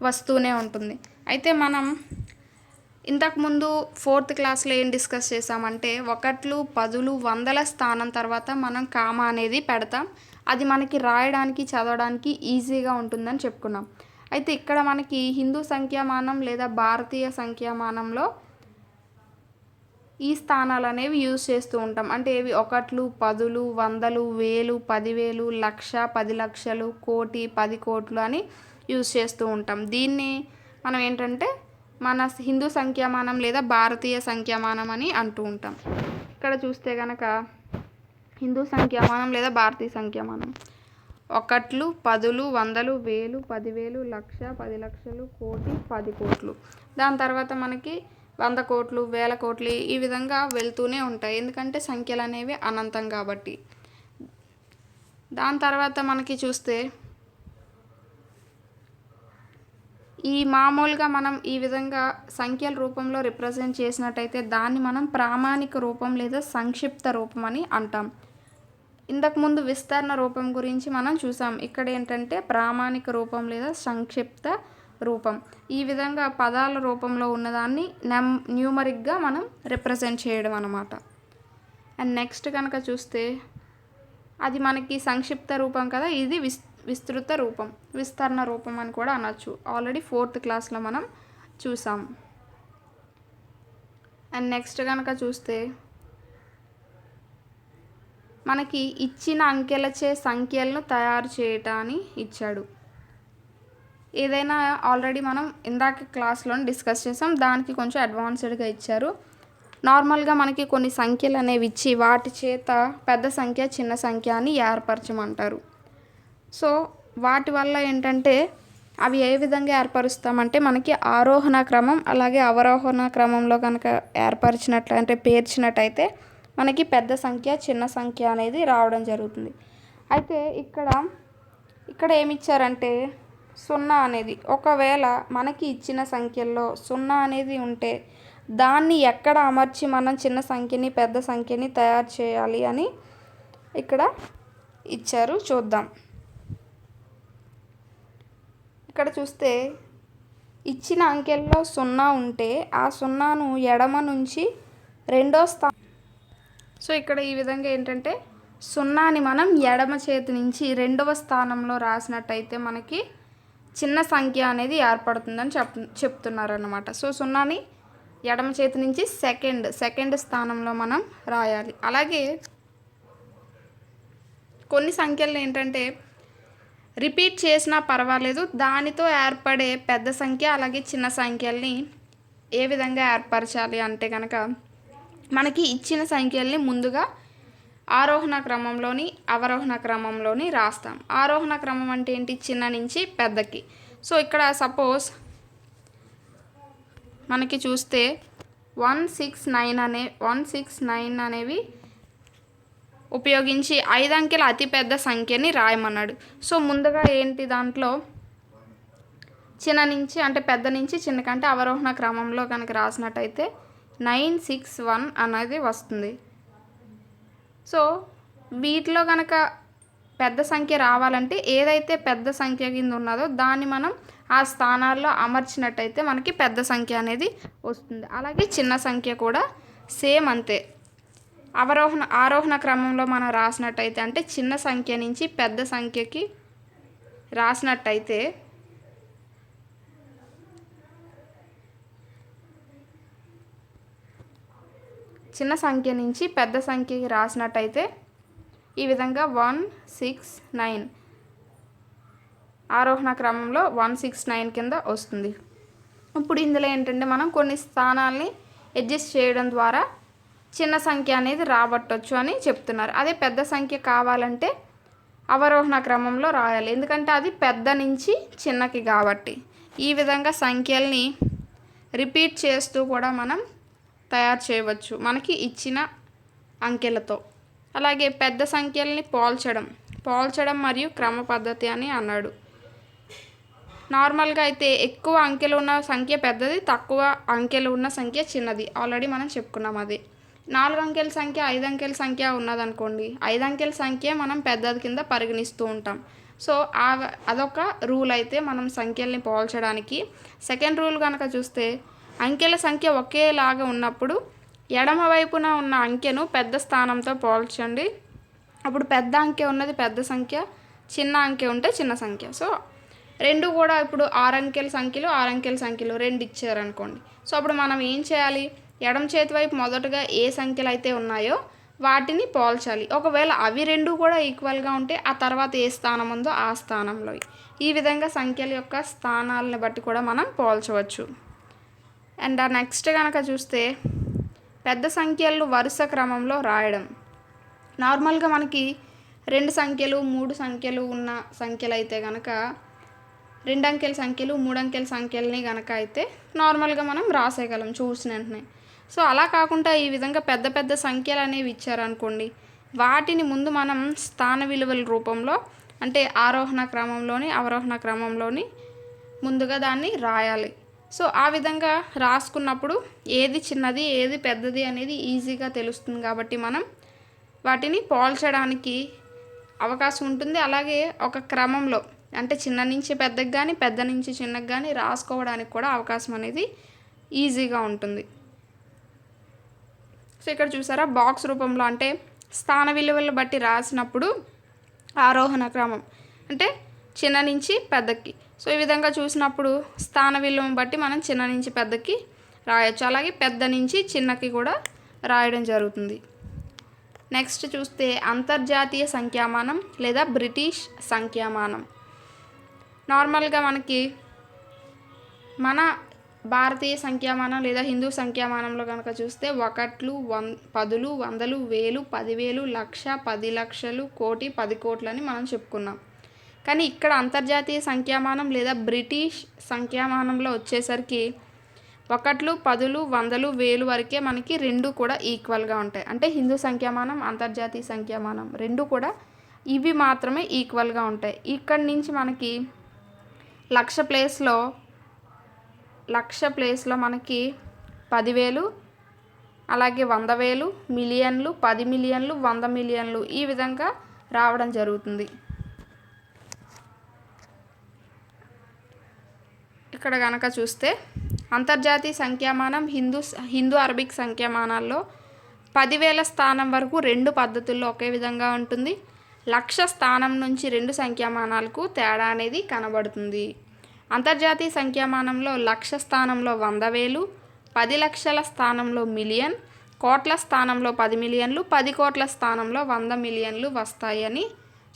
వస్తూనే ఉంటుంది. అయితే మనం ఇంతకుముందు 4th క్లాస్లో ఏం డిస్కస్ చేసామంటే 1, 10, 100ల స్థానం తర్వాత మనం కామా అనేది పెడతాం. అది మనకి రాయడానికి చదవడానికి ఈజీగా ఉంటుందని చెప్పుకున్నాం. అయితే ఇక్కడ మనకి హిందూ సంఖ్యామానం లేదా భారతీయ సంఖ్యామానంలో ఈ స్థానాలు అనేవి యూజ్ చేస్తూ ఉంటాం. అంటే ఇవి 1, 10, 100, 1000, 10,000, లక్ష, 10 లక్షలు, కోటి, 10 కోట్లు అని యూజ్ చేస్తూ ఉంటాం. దీన్ని మనం ఏంటంటే మన హిందూ సంఖ్యామానం లేదా భారతీయ సంఖ్యామానం అని అంటూ ఉంటాం. ఇక్కడ చూస్తే కనుక హిందూ సంఖ్యామానం లేదా భారతీయ సంఖ్యామానం ఒకట్లు, పదులు, వందలు, వేలు, 10,000, లక్ష, 10 లక్షలు, కోటి, 10 కోట్లు. దాని తర్వాత మనకి 100 కోట్లు, 1000 కోట్లు ఈ విధంగా వెళ్తూనే ఉంటాయి, ఎందుకంటే సంఖ్యలు అనేవి అనంతం కాబట్టి. దాని తర్వాత మనకి చూస్తే ఈ మామూలుగా మనం ఈ విధంగా సంఖ్యల రూపంలో రిప్రజెంట్ చేసినట్టయితే దాన్ని మనం ప్రామాణిక రూపం లేదా సంక్షిప్త రూపం అని అంటాం. ఇంతకుముందు విస్తరణ రూపం గురించి మనం చూసాం. ఇక్కడ ఏంటంటే ప్రామాణిక రూపం లేదా సంక్షిప్త రూపం. ఈ విధంగా పదాల రూపంలో ఉన్నదాన్ని న్యూమరిక్గా మనం రిప్రజెంట్ చేయడం అన్నమాట. అండ్ నెక్స్ట్ కనుక చూస్తే అది మనకి సంక్షిప్త రూపం కదా, ఇది విస్తృత రూపం, విస్తరణ రూపం అని కూడా అనొచ్చు. ఆల్రెడీ 4th క్లాస్లో మనం చూసాం. అండ్ నెక్స్ట్ కనుక చూస్తే మనకి ఇచ్చిన అంకెలచే సంఖ్యలను తయారు చేయటాన్ని ఇచ్చాడు. ఏదైనా ఆల్రెడీ మనం ఇందాక క్లాస్లో డిస్కస్ చేసాం, దానికి కొంచెం అడ్వాన్స్డ్గా ఇచ్చారు. నార్మల్గా మనకి కొన్ని సంఖ్యలు అనేవి ఇచ్చి వాటి చేత పెద్ద సంఖ్య చిన్న సంఖ్య అని ఏర్పరచమంటారు. సో వాటి వల్ల ఏంటంటే అవి ఏ విధంగా ఏర్పరుస్తామంటే మనకి ఆరోహణ క్రమం అలాగే అవరోహణ క్రమంలో కనుక ఏర్పరిచినట్లు అంటే పేర్చినట్టయితే మనకి పెద్ద సంఖ్య చిన్న సంఖ్య అనేది రావడం జరుగుతుంది. అయితే ఇక్కడ ఏమి ఇచ్చారంటే 0 అనేది, ఒకవేళ మనకి ఇచ్చిన సంఖ్యల్లో 0 అనేది ఉంటే దాన్ని ఎక్కడ అమర్చి మనం చిన్న సంఖ్యని పెద్ద సంఖ్యని తయారు చేయాలి అని ఇక్కడ ఇచ్చారు. చూద్దాం. ఇక్కడ చూస్తే ఇచ్చిన అంకెల్లో 0 ఉంటే ఆ 0ను ఎడమ నుంచి రెండో స్థానం. సో ఇక్కడ ఈ విధంగా ఏంటంటే 0ని మనం ఎడమ చేతి నుంచి రెండవ స్థానంలో రాసినట్టయితే మనకి చిన్న సంఖ్య అనేది ఏర్పడుతుందని చెప్తున్నారు అన్నమాట. సో 0ని ఎడమ చేతి నుంచి సెకండ్ స్థానంలో మనం రాయాలి. అలాగే కొన్ని సంఖ్యలు ఏంటంటే రిపీట్ చేసినా పర్వాలేదు, దానితో ఏర్పడే పెద్ద సంఖ్య అలాగే చిన్న సంఖ్యల్ని ఏ విధంగా ఏర్పరచాలి అంటే కనుక మనకి ఇచ్చిన సంఖ్యల్ని ముందుగా ఆరోహణ క్రమంలోని అవరోహణ క్రమంలోని రాస్తాం. ఆరోహణ క్రమం అంటే ఏంటి? చిన్న నుంచి పెద్దకి. సో ఇక్కడ సపోజ్ మనకి చూస్తే 169 అనేవి ఉపయోగించి 5 అంకెల అతిపెద్ద సంఖ్యని రాయమన్నాడు. సో ముందుగా ఏంటి దాంట్లో చిన్న నుంచి అంటే పెద్ద నుంచి చిన్నకంటే అవరోహణ క్రమంలో కనుక రాసినట్టయితే 961 అనేది వస్తుంది. సో వీటిలో కనుక పెద్ద సంఖ్య రావాలంటే ఏదైతే పెద్ద సంఖ్య కింద ఉన్నదో దాన్ని మనం ఆ స్థానాల్లో అమర్చినట్టయితే మనకి పెద్ద సంఖ్య అనేది వస్తుంది. అలాగే చిన్న సంఖ్య కూడా సేమ్ అంతే. ఆరోహణ క్రమంలో మనం రాసినట్టయితే అంటే చిన్న సంఖ్య నుంచి పెద్ద సంఖ్యకి రాసినట్టయితే ఈ విధంగా 169 ఆరోహణ క్రమంలో 169 కింద వస్తుంది. ఇప్పుడు ఇందులో ఏంటంటే మనం కొన్ని స్థానాల్ని అడ్జస్ట్ చేయడం ద్వారా చిన్న సంఖ్య అనేది రాబట్టవచ్చు అని చెప్తున్నారు. అదే పెద్ద సంఖ్య కావాలంటే అవరోహణ క్రమంలో రాయాలి, ఎందుకంటే అది పెద్ద నుంచి చిన్నకి కాబట్టి. ఈ విధంగా సంఖ్యల్ని రిపీట్ చేస్తూ కూడా మనం తయారు చేయవచ్చు మనకి ఇచ్చిన అంకెలతో. అలాగే పెద్ద సంఖ్యల్ని పోల్చడం మరియు క్రమ పద్ధతి అని అన్నాడు. నార్మల్గా అయితే ఎక్కువ అంకెలు ఉన్న సంఖ్య పెద్దది, తక్కువ అంకెలు ఉన్న సంఖ్య చిన్నది. ఆల్రెడీ మనం చెప్పుకున్నాం. అది 4 అంకెల సంఖ్య 5 అంకెల సంఖ్య ఉన్నదనుకోండి, 5 అంకెల సంఖ్య మనం పెద్దది కింద పరిగణిస్తూ ఉంటాం. సో అదొక రూల్ అయితే మనం సంఖ్యల్ని పోల్చడానికి. సెకండ్ రూల్ కనుక చూస్తే అంకెల సంఖ్య ఒకేలాగా ఉన్నప్పుడు ఎడమ వైపున ఉన్న అంకెను పెద్ద స్థానంతో పోల్చండి. అప్పుడు పెద్ద అంకె ఉన్నది పెద్ద సంఖ్య, చిన్న అంకె ఉంటే చిన్న సంఖ్య. సో రెండు కూడా ఇప్పుడు 6 అంకెల సంఖ్యలు 2 ఇచ్చారనుకోండి. సో అప్పుడు మనం ఏం చేయాలి? ఎడమ చేతి వైపు మొదటగా ఏ సంఖ్యలు అయితే ఉన్నాయో వాటిని పోల్చాలి. ఒకవేళ అవి రెండు కూడా ఈక్వల్గా ఉంటే ఆ తర్వాత ఏ స్థానం ఉందో ఆ స్థానంలో. ఈ విధంగా సంఖ్యల యొక్క స్థానాలను బట్టి కూడా మనం పోల్చవచ్చు. అండ్ నెక్స్ట్ కనుక చూస్తే పెద్ద సంఖ్యలను వరుస క్రమంలో రాయడం. నార్మల్గా మనకి 2 సంఖ్యలు 3 సంఖ్యలు ఉన్న సంఖ్యలు అయితే కనుక 2 అంకెల సంఖ్యలు 3 అంకెల సంఖ్యలని కనుక అయితే నార్మల్గా మనం రాసేయగలం చూసిన వెంటనే. సో అలా కాకుండా ఈ విధంగా పెద్ద పెద్ద సంఖ్యలు అనేవి ఇచ్చారనుకోండి, వాటిని ముందు మనం స్థాన విలువల రూపంలో అంటే ఆరోహణ క్రమంలోని అవరోహణ క్రమంలోని ముందుగా దాన్ని రాయాలి. సో ఆ విధంగా రాసుకున్నప్పుడు ఏది చిన్నది ఏది పెద్దది అనేది ఈజీగా తెలుస్తుంది కాబట్టి మనం వాటిని పోల్చడానికి అవకాశం ఉంటుంది. అలాగే ఒక క్రమంలో అంటే చిన్న నుంచి పెద్దకి కానీ పెద్ద నుంచి చిన్నకి కానీ రాసుకోవడానికి కూడా అవకాశం అనేది ఈజీగా ఉంటుంది. సో ఇక్కడ చూసారా బాక్స్ రూపంలో అంటే స్థాన విలువలను బట్టి రాసినప్పుడు ఆరోహణ క్రమం అంటే చిన్న నుంచి పెద్దకి. సో ఈ విధంగా చూసినప్పుడు స్థాన విలువను బట్టి మనం చిన్న నుంచి పెద్దకి రాయొచ్చు. అలాగే పెద్ద నుంచి చిన్నకి కూడా రాయడం జరుగుతుంది. నెక్స్ట్ చూస్తే అంతర్జాతీయ సంఖ్యామానం లేదా బ్రిటిష్ సంఖ్యామానం. నార్మల్గా మనకి మన భారతీయ సంఖ్యామానం లేదా హిందూ సంఖ్యామానంలో కనుక చూస్తే 1, 10, 100, 1000, 10,000, లక్ష, 10 లక్షలు, కోటి, 10 కోట్లని మనం చెప్పుకున్నాం. కానీ ఇక్కడ అంతర్జాతీయ సంఖ్యామానం లేదా బ్రిటిష్ సంఖ్యామానంలో వచ్చేసరికి 1, 10, 100, 1000 వరకే మనకి రెండు కూడా ఈక్వల్గా ఉంటాయి. అంటే హిందూ సంఖ్యామానం అంతర్జాతీయ సంఖ్యామానం రెండు కూడా ఇవి మాత్రమే ఈక్వల్గా ఉంటాయి. ఇక్కడి నుంచి మనకి లక్ష ప్లేస్లో మనకి 10,000 అలాగే 100,000 మిలియన్లు 10 మిలియన్లు 100 మిలియన్లు ఈ విధంగా రావడం జరుగుతుంది. ఇక్కడ కనుక చూస్తే అంతర్జాతీయ సంఖ్యామానం హిందూ అరబిక్ సంఖ్యామానాల్లో 10,000 స్థానం వరకు రెండు పద్ధతుల్లో ఒకే విధంగా ఉంటుంది. లక్ష స్థానం నుంచి రెండు సంఖ్యామానాలకు తేడా అనేది కనబడుతుంది. అంతర్జాతీయ సంఖ్యామానంలో లక్ష స్థానంలో 100,000, 10 లక్షల స్థానంలో మిలియన్, కోట్ల స్థానంలో 10 మిలియన్లు, 10 కోట్ల స్థానంలో 100 మిలియన్లు వస్తాయని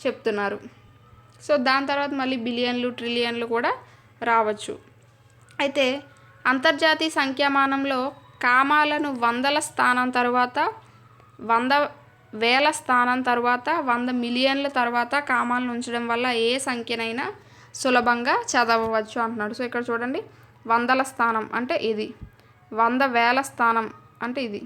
చెప్తున్నారు. సో దాని తర్వాత మళ్ళీ బిలియన్లు ట్రిలియన్లు కూడా రావచ్చు. అయితే అంతర్జాతీయ సంఖ్యామానంలో కామాలను 100ల స్థానం తర్వాత 100,000 స్థానం తర్వాత 100 మిలియన్ల తర్వాత కామాలను ఉంచడం వల్ల ఏ సంఖ్యనైనా సులభంగా చదవవచ్చు అంటున్నాడు. సో ఇక్కడ చూడండి 100ల స్థానం అంటే ఇది, 100,000 స్థానం అంటే ఇది,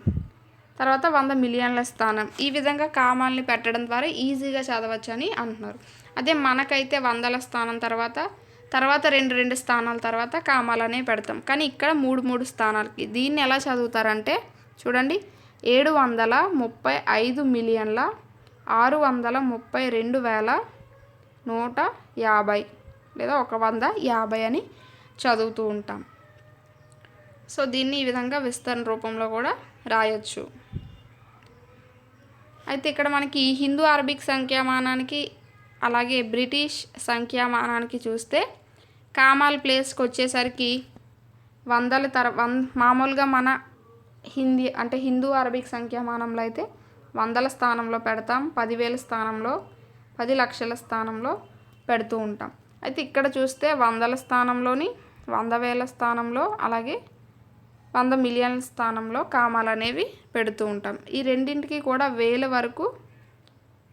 తర్వాత 100 మిలియన్ల స్థానం. ఈ విధంగా కామాలని పెట్టడం ద్వారా ఈజీగా చదవచ్చు అని అంటున్నారు. అదే మనకైతే 100ల స్థానం తర్వాత రెండు స్థానాల తర్వాత కామాలనే పెడతాం. కానీ ఇక్కడ 3 స్థానాలకి దీన్ని ఎలా చదువుతారంటే చూడండి 735 మిలియన్ల 632,150 లేదా 150 అని చదువుతూ ఉంటాం. సో దీన్ని ఈ విధంగా విస్తరణ రూపంలో కూడా రాయొచ్చు. అయితే ఇక్కడ మనకి హిందూ అరబిక్ సంఖ్యామానానికి అలాగే బ్రిటిష్ సంఖ్యామానానికి చూస్తే కామాల ప్లేస్కి వచ్చేసరికి మామూలుగా మన హిందూ అరబిక్ సంఖ్యామానంలో అయితే 100ల స్థానంలో పెడతాం, 10,000 స్థానంలో 10 లక్షల స్థానంలో పెడుతూ ఉంటాం. అయితే ఇక్కడ చూస్తే 100ల స్థానంలోని 100,000 స్థానంలో అలాగే 100 మిలియన్ల స్థానంలో కామాలు అనేవి పెడుతూ ఉంటాం. ఈ రెండింటికి కూడా 1000 వరకు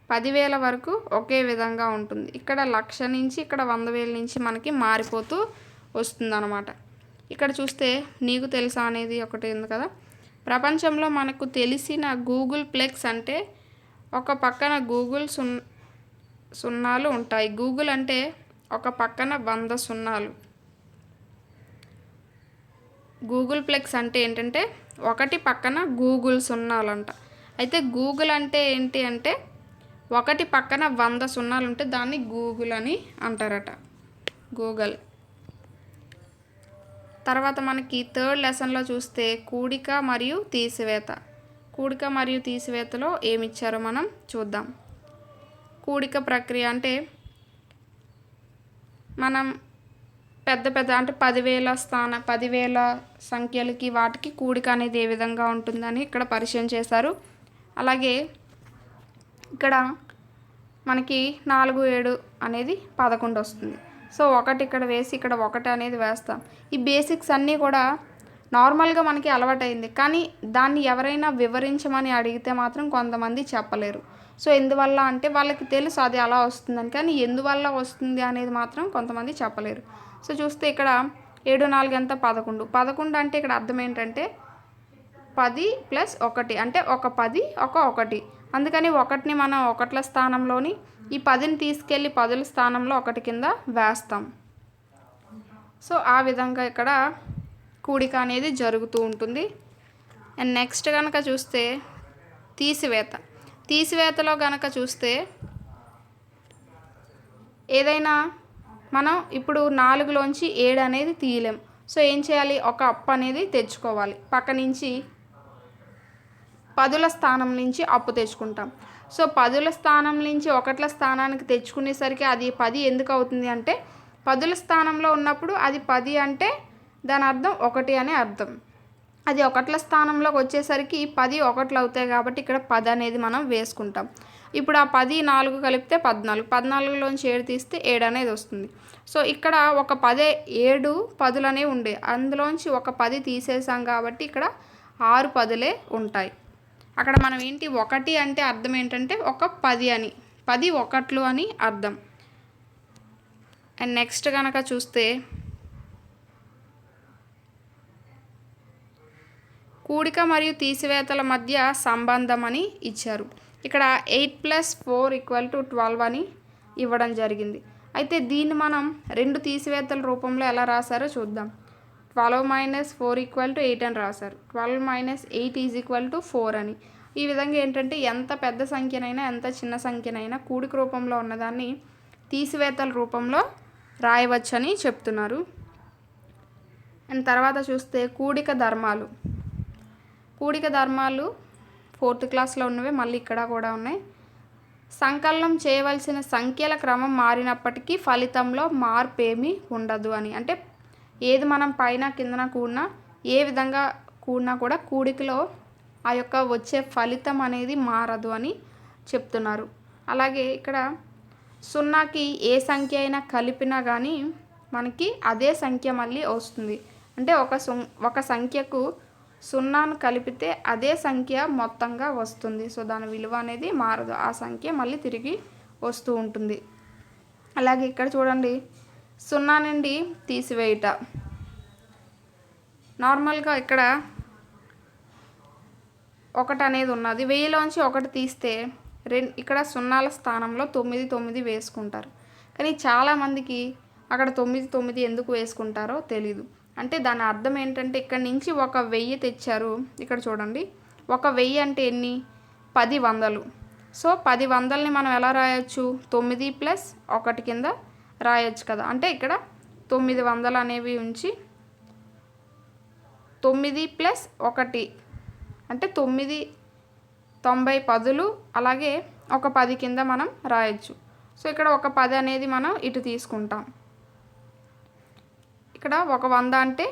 10,000 వరకు ఒకే విధంగా ఉంటుంది. ఇక్కడ లక్ష నుంచి ఇక్కడ 100,000 నుంచి మనకి మారిపోతూ వస్తుందన్నమాట. ఇక్కడ చూస్తే నీకు తెలుసా అనేది ఒకటి ఉంది కదా. ప్రపంచంలో మనకు తెలిసిన గూగుల్ ప్లెక్స్ అంటే ఒక పక్కన గూగుల్ సున్నాలు ఉంటాయి. గూగుల్ అంటే ఒక పక్కన 100 సున్నాలు. గూగుల్ ప్లెక్స్ అంటే ఏంటంటే ఒకటి పక్కన గూగుల్ సున్నాలంట. అయితే గూగుల్ అంటే ఏంటి అంటే ఒకటి పక్కన 100 సున్నాలు ఉంటే దాన్ని గూగుల్ అని అంటారట, గూగుల్. తర్వాత మనకి థర్డ్ లెసన్లో చూస్తే కూడిక మరియు తీసివేత. కూడిక మరియు తీసివేతలో ఏమిచ్చారో మనం చూద్దాం. కూడిక ప్రక్రియ అంటే మనం పెద్ద అంటే 10,000 సంఖ్యలకి వాటికి కూడిక అనేది ఏ విధంగా ఉంటుందని ఇక్కడ పరిచయం చేశారు. అలాగే ఇక్కడ మనకి 4, 7 అనేది 11 వస్తుంది. సో 1 ఇక్కడ వేసి ఇక్కడ 1 అనేది వేస్తాం. ఈ బేసిక్స్ అన్నీ కూడా నార్మల్గా మనకి అలవాటైంది, కానీ దాన్ని ఎవరైనా వివరించమని అడిగితే మాత్రం కొంతమంది చెప్పలేరు. సో ఎందువల్ల అంటే వాళ్ళకి తెలుసు అది అలా వస్తుందని, కానీ ఎందువల్ల వస్తుంది అనేది మాత్రం కొంతమంది చెప్పలేరు. సో చూస్తే ఇక్కడ 7, 4 ఎంత 11. 11 అంటే ఇక్కడ అర్థం ఏంటంటే 10 + 1 అంటే ఒక 10 ఒక 1. అందుకని 1ని మనం 1ల స్థానంలోని, ఈ 10ని తీసుకెళ్ళి 10ల స్థానంలో 1 కింద వేస్తాం. సో ఆ విధంగా ఇక్కడ కూడిక అనేది జరుగుతూ ఉంటుంది. అండ్ నెక్స్ట్ కనుక చూస్తే తీసివేతలో కనుక చూస్తే ఏదైనా మనం ఇప్పుడు 4లోంచి 7 అనేది తీయలేం. సో ఏం చేయాలి, ఒక అప్పు అనేది తెచ్చుకోవాలి. పక్క నుంచి 10ల స్థానం నుంచి అప్పు తెచ్చుకుంటాం. సో 10ల స్థానం నుంచి 1ల స్థానానికి తెచ్చుకునేసరికి అది 10 ఎందుకు అవుతుంది అంటే 10ల స్థానంలో ఉన్నప్పుడు అది 10 అంటే దాని అర్థం 1 అనే అర్థం. అది 1ల స్థానంలోకి వచ్చేసరికి 10 1లు అవుతాయి కాబట్టి ఇక్కడ 10 అనేది మనం వేసుకుంటాం. ఇప్పుడు ఆ 10, 4 కలిపితే 14. 14లోంచి 7 తీస్తే 7 అనేది వస్తుంది. సో ఇక్కడ ఒక 7 10లు అనేవి ఉండే, అందులోంచి ఒక 10 తీసేసాం కాబట్టి ఇక్కడ 6 10లే ఉంటాయి. అక్కడ మనం ఏంటి 1 అంటే అర్థం ఏంటంటే ఒక 10 అని, 10 1లు అని అర్థం. అండ్ నెక్స్ట్ కనుక చూస్తే కూడిక మరియు తీసివేతల మధ్య సంబంధం అని ఇచ్చారు. ఇక్కడ 8 + 4 = 12 అని ఇవ్వడం జరిగింది. అయితే దీన్ని మనం 2 తీసివేతల రూపంలో ఎలా రాశారో చూద్దాం. 12 - 4 = 8 అని రాశారు. 12 - 8 = 4 అని. ఈ విధంగా ఏంటంటే ఎంత పెద్ద సంఖ్యనైనా ఎంత చిన్న సంఖ్యనైనా కూడిక రూపంలో ఉన్నదాన్ని తీసివేతల రూపంలో రాయవచ్చని చెప్తున్నారు. అండ్ తర్వాత చూస్తే కూడిక ధర్మాలు 4th క్లాస్లో ఉన్నవే, మళ్ళీ ఇక్కడ కూడా ఉన్నాయి. సంకలనం చేయవలసిన సంఖ్యల క్రమం మారినప్పటికీ ఫలితంలో మార్పు ఏమీ ఉండదు అని. అంటే ఏది మనం పైన కిందన కూడినా, ఏ విధంగా కూడినా కూడా కూడికలో ఆ యొక్క వచ్చే ఫలితం అనేది మారదు అని చెప్తున్నారు. అలాగే ఇక్కడ 0కి ఏ సంఖ్య అయినా కలిపినా కానీ మనకి అదే సంఖ్య మళ్ళీ వస్తుంది. అంటే ఒక సంఖ్యకు 0ను కలిపితే అదే సంఖ్య మొత్తంగా వస్తుంది. సో దాని విలువ అనేది మారదు, ఆ సంఖ్య మళ్ళీ తిరిగి వస్తూ ఉంటుంది. అలాగే ఇక్కడ చూడండి, 0 నుండి తీసివేయుట. నార్మల్గా ఇక్కడ 1 అనేది ఉన్నది, 1000లోంచి 1 తీస్తే ఇక్కడ 0ల స్థానంలో 9 వేసుకుంటారు. కానీ చాలామందికి అక్కడ 9 ఎందుకు వేసుకుంటారో తెలీదు. అంటే దాని అర్థం ఏంటంటే ఇక్కడ నుంచి ఒక 1000 తెచ్చారు. ఇక్కడ చూడండి, ఒక 1000 అంటే ఎన్ని, 10 వందలు. సో 10 వందలని మనం ఎలా రాయొచ్చు, 9 + 1 కింద రాయొచ్చు కదా. అంటే ఇక్కడ 900 అనేవి ఉంచి 9 + 1 అంటే 9 90 10లు, అలాగే ఒక 10 కింద మనం రాయొచ్చు. సో ఇక్కడ ఒక 10 అనేది మనం ఇటు తీసుకుంటాం. ఇక్కడ ఒక 100 అంటే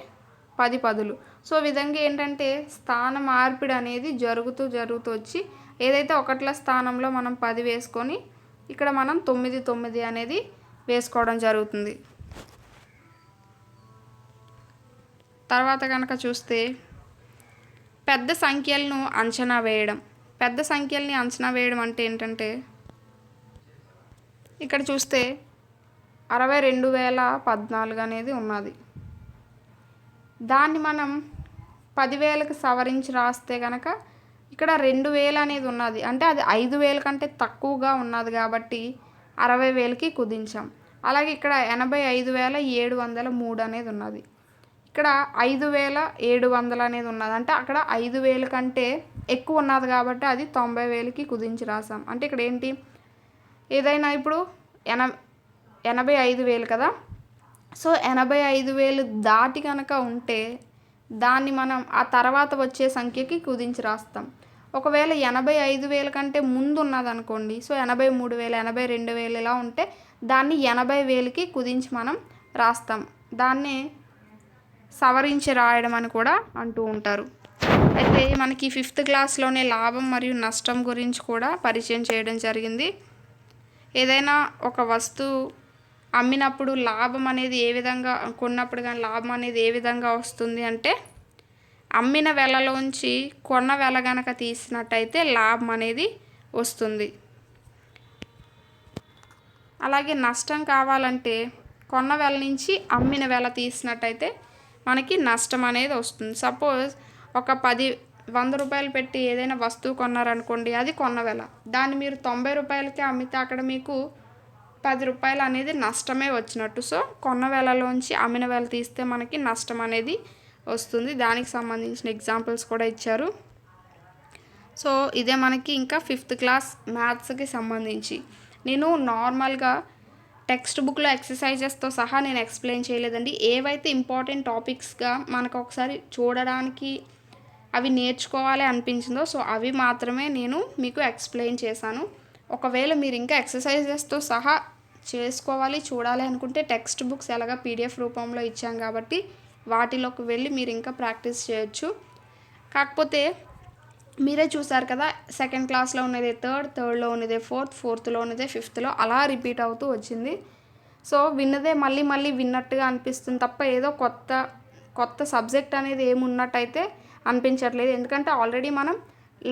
10 10లు. సో విధంగా ఏంటంటే స్థాన మార్పిడి అనేది జరుగుతూ వచ్చి ఏదైతే 1ల స్థానంలో మనం 10 వేసుకొని ఇక్కడ మనం 9 అనేది వేసుకోవడం జరుగుతుంది. తర్వాత కనుక చూస్తే పెద్ద సంఖ్యలను అంచనా వేయడం. పెద్ద సంఖ్యల్ని అంచనా వేయడం అంటే ఏంటంటే ఇక్కడ చూస్తే 62,014 అనేది ఉన్నది. దాన్ని మనం 10,000కి సవరించి రాస్తే కనుక ఇక్కడ 2,000 అనేది ఉన్నది. అంటే అది 5,000 కంటే తక్కువగా ఉన్నది కాబట్టి 60,000కి కుదించాం. అలాగే ఇక్కడ 85,703 అనేది ఉన్నది. ఇక్కడ 5,700 అనేది ఉన్నది. అంటే అక్కడ 5,000 కంటే ఎక్కువ ఉన్నది కాబట్టి అది 90,000కి కుదించి రాసాం. అంటే ఇక్కడ ఏంటి, ఏదైనా ఇప్పుడు 85,000 కదా. సో 85,000 దాటి కనుక ఉంటే దాన్ని మనం ఆ తర్వాత వచ్చే సంఖ్యకి కుదించి రాస్తాం. ఒకవేళ 85,000 కంటే ముందు ఉన్నదనుకోండి, సో 83,000 82,000 ఇలా ఉంటే దాన్ని 80,000కి కుదించి మనం రాస్తాం. దాన్నే సవరించి రాయడం అని కూడా అంటూ ఉంటారు. అయితే మనకి 5th క్లాస్లోనే లాభం మరియు నష్టం గురించి కూడా పరిచయం చేయడం జరిగింది. ఏదైనా ఒక వస్తువు అమ్మినప్పుడు లాభం అనేది ఏ విధంగా, కొన్నప్పుడు కానీ లాభం అనేది ఏ విధంగా వస్తుంది అంటే, అమ్మిన వెలలోంచి కొన్న వెల గనక తీసినట్టయితే లాభం అనేది వస్తుంది. అలాగే నష్టం కావాలంటే కొన్న వెల నుంచి అమ్మిన వెల తీసినట్టయితే మనకి నష్టం అనేది వస్తుంది. సపోజ్ ఒక 100 రూపాయలు పెట్టి ఏదైనా వస్తువు కొన్నారనుకోండి, అది కొన్న వెల. దాన్ని మీరు 90 రూపాయలకి అమ్మితే అక్కడ మీకు 10 రూపాయలు అనేది నష్టమే వచ్చినట్టు. సో కొన్న వెలలోంచి అమ్మిన వెల తీస్తే మనకి నష్టం అనేది వస్తుంది. దానికి సంబంధించిన ఎగ్జాంపుల్స్ కూడా ఇచ్చారు. సో ఇదే మనకి ఇంకా 5th క్లాస్ మ్యాథ్స్కి సంబంధించి. నేను నార్మల్గా టెక్స్ట్ బుక్లో ఎక్సర్సైజెస్తో సహా నేను ఎక్స్ప్లెయిన్ చేయలేదండి. ఏవైతే ఇంపార్టెంట్ టాపిక్స్గా మనకు ఒకసారి చూడడానికి అవి నేర్చుకోవాలి అనిపించిందో సో అవి మాత్రమే నేను మీకు ఎక్స్ప్లెయిన్ చేశాను. ఒకవేళ మీరు ఇంకా ఎక్సర్సైజెస్తో సహా చేసుకోవాలి, చూడాలి అనుకుంటే టెక్స్ట్ బుక్స్ ఎలాగా పీడిఎఫ్ రూపంలో ఇచ్చాం కాబట్టి వాటిలోకి వెళ్ళి మీరు ఇంకా ప్రాక్టీస్ చేయొచ్చు. కాకపోతే మీరే చూసారు కదా, 2nd క్లాస్లో ఉన్నదే థర్డ్లో ఉన్నదే ఫోర్త్లో ఉన్నదే 5thలో అలా రిపీట్ అవుతూ వచ్చింది. సో విన్నదే మళ్ళీ మళ్ళీ విన్నట్టుగా అనిపిస్తుంది తప్ప ఏదో కొత్త సబ్జెక్ట్ అనేది ఏమున్నట్టయితే అనిపించట్లేదు. ఎందుకంటే ఆల్రెడీ మనం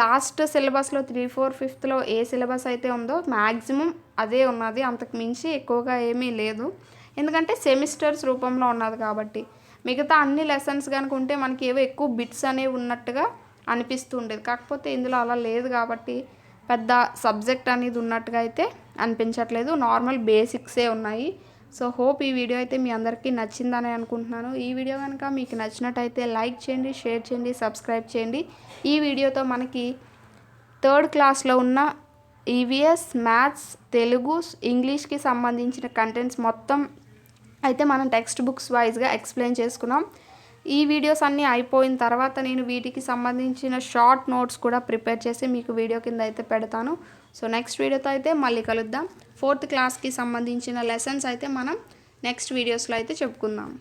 లాస్ట్ సిలబస్లో 3, 4, 5thలో ఏ సిలబస్ అయితే ఉందో మ్యాక్సిమం అదే ఉన్నది. అంతకు మించి ఎక్కువగా ఏమీ లేదు. ఎందుకంటే సెమిస్టర్స్ రూపంలో ఉన్నది కాబట్టి. మిగతా అన్ని లెసన్స్ కనుక ఉంటే మనకి ఏవో ఎక్కువ బిట్స్ అనేవి ఉన్నట్టుగా అనిపిస్తూ ఉండేది. కాకపోతే ఇందులో అలా లేదు కాబట్టి పెద్ద సబ్జెక్ట్ అనేది ఉన్నట్టుగా అయితే అనిపించట్లేదు. నార్మల్ బేసిక్సే ఉన్నాయి. సో హోప్ ఈ వీడియో అయితే మీ అందరికీ నచ్చిందని అనుకుంటున్నాను. ఈ వీడియో కనుక మీకు నచ్చినట్టయితే లైక్ చేయండి, షేర్ చేయండి, సబ్స్క్రైబ్ చేయండి. ఈ వీడియోతో మనకి 3rd క్లాస్లో ఉన్న ఈవీఎస్, మ్యాథ్స్, తెలుగు, ఇంగ్లీష్కి సంబంధించిన కంటెంట్స్ మొత్తం అయితే మనం టెక్స్ట్ బుక్స్ వైజ్గా ఎక్స్ప్లెయిన్ చేసుకున్నాం. ఈ వీడియోస్ అన్నీ అయిపోయిన తర్వాత నేను వీటికి సంబంధించిన షార్ట్ నోట్స్ కూడా ప్రిపేర్ చేసి మీకు వీడియో కింద అయితే పెడతాను. సో నెక్స్ట్ వీడియోతో అయితే మళ్ళీ కలుద్దాం. 4th క్లాస్కి సంబంధించిన లెసన్స్ అయితే మనం నెక్స్ట్ వీడియోస్లో అయితే చెప్పుకుందాం.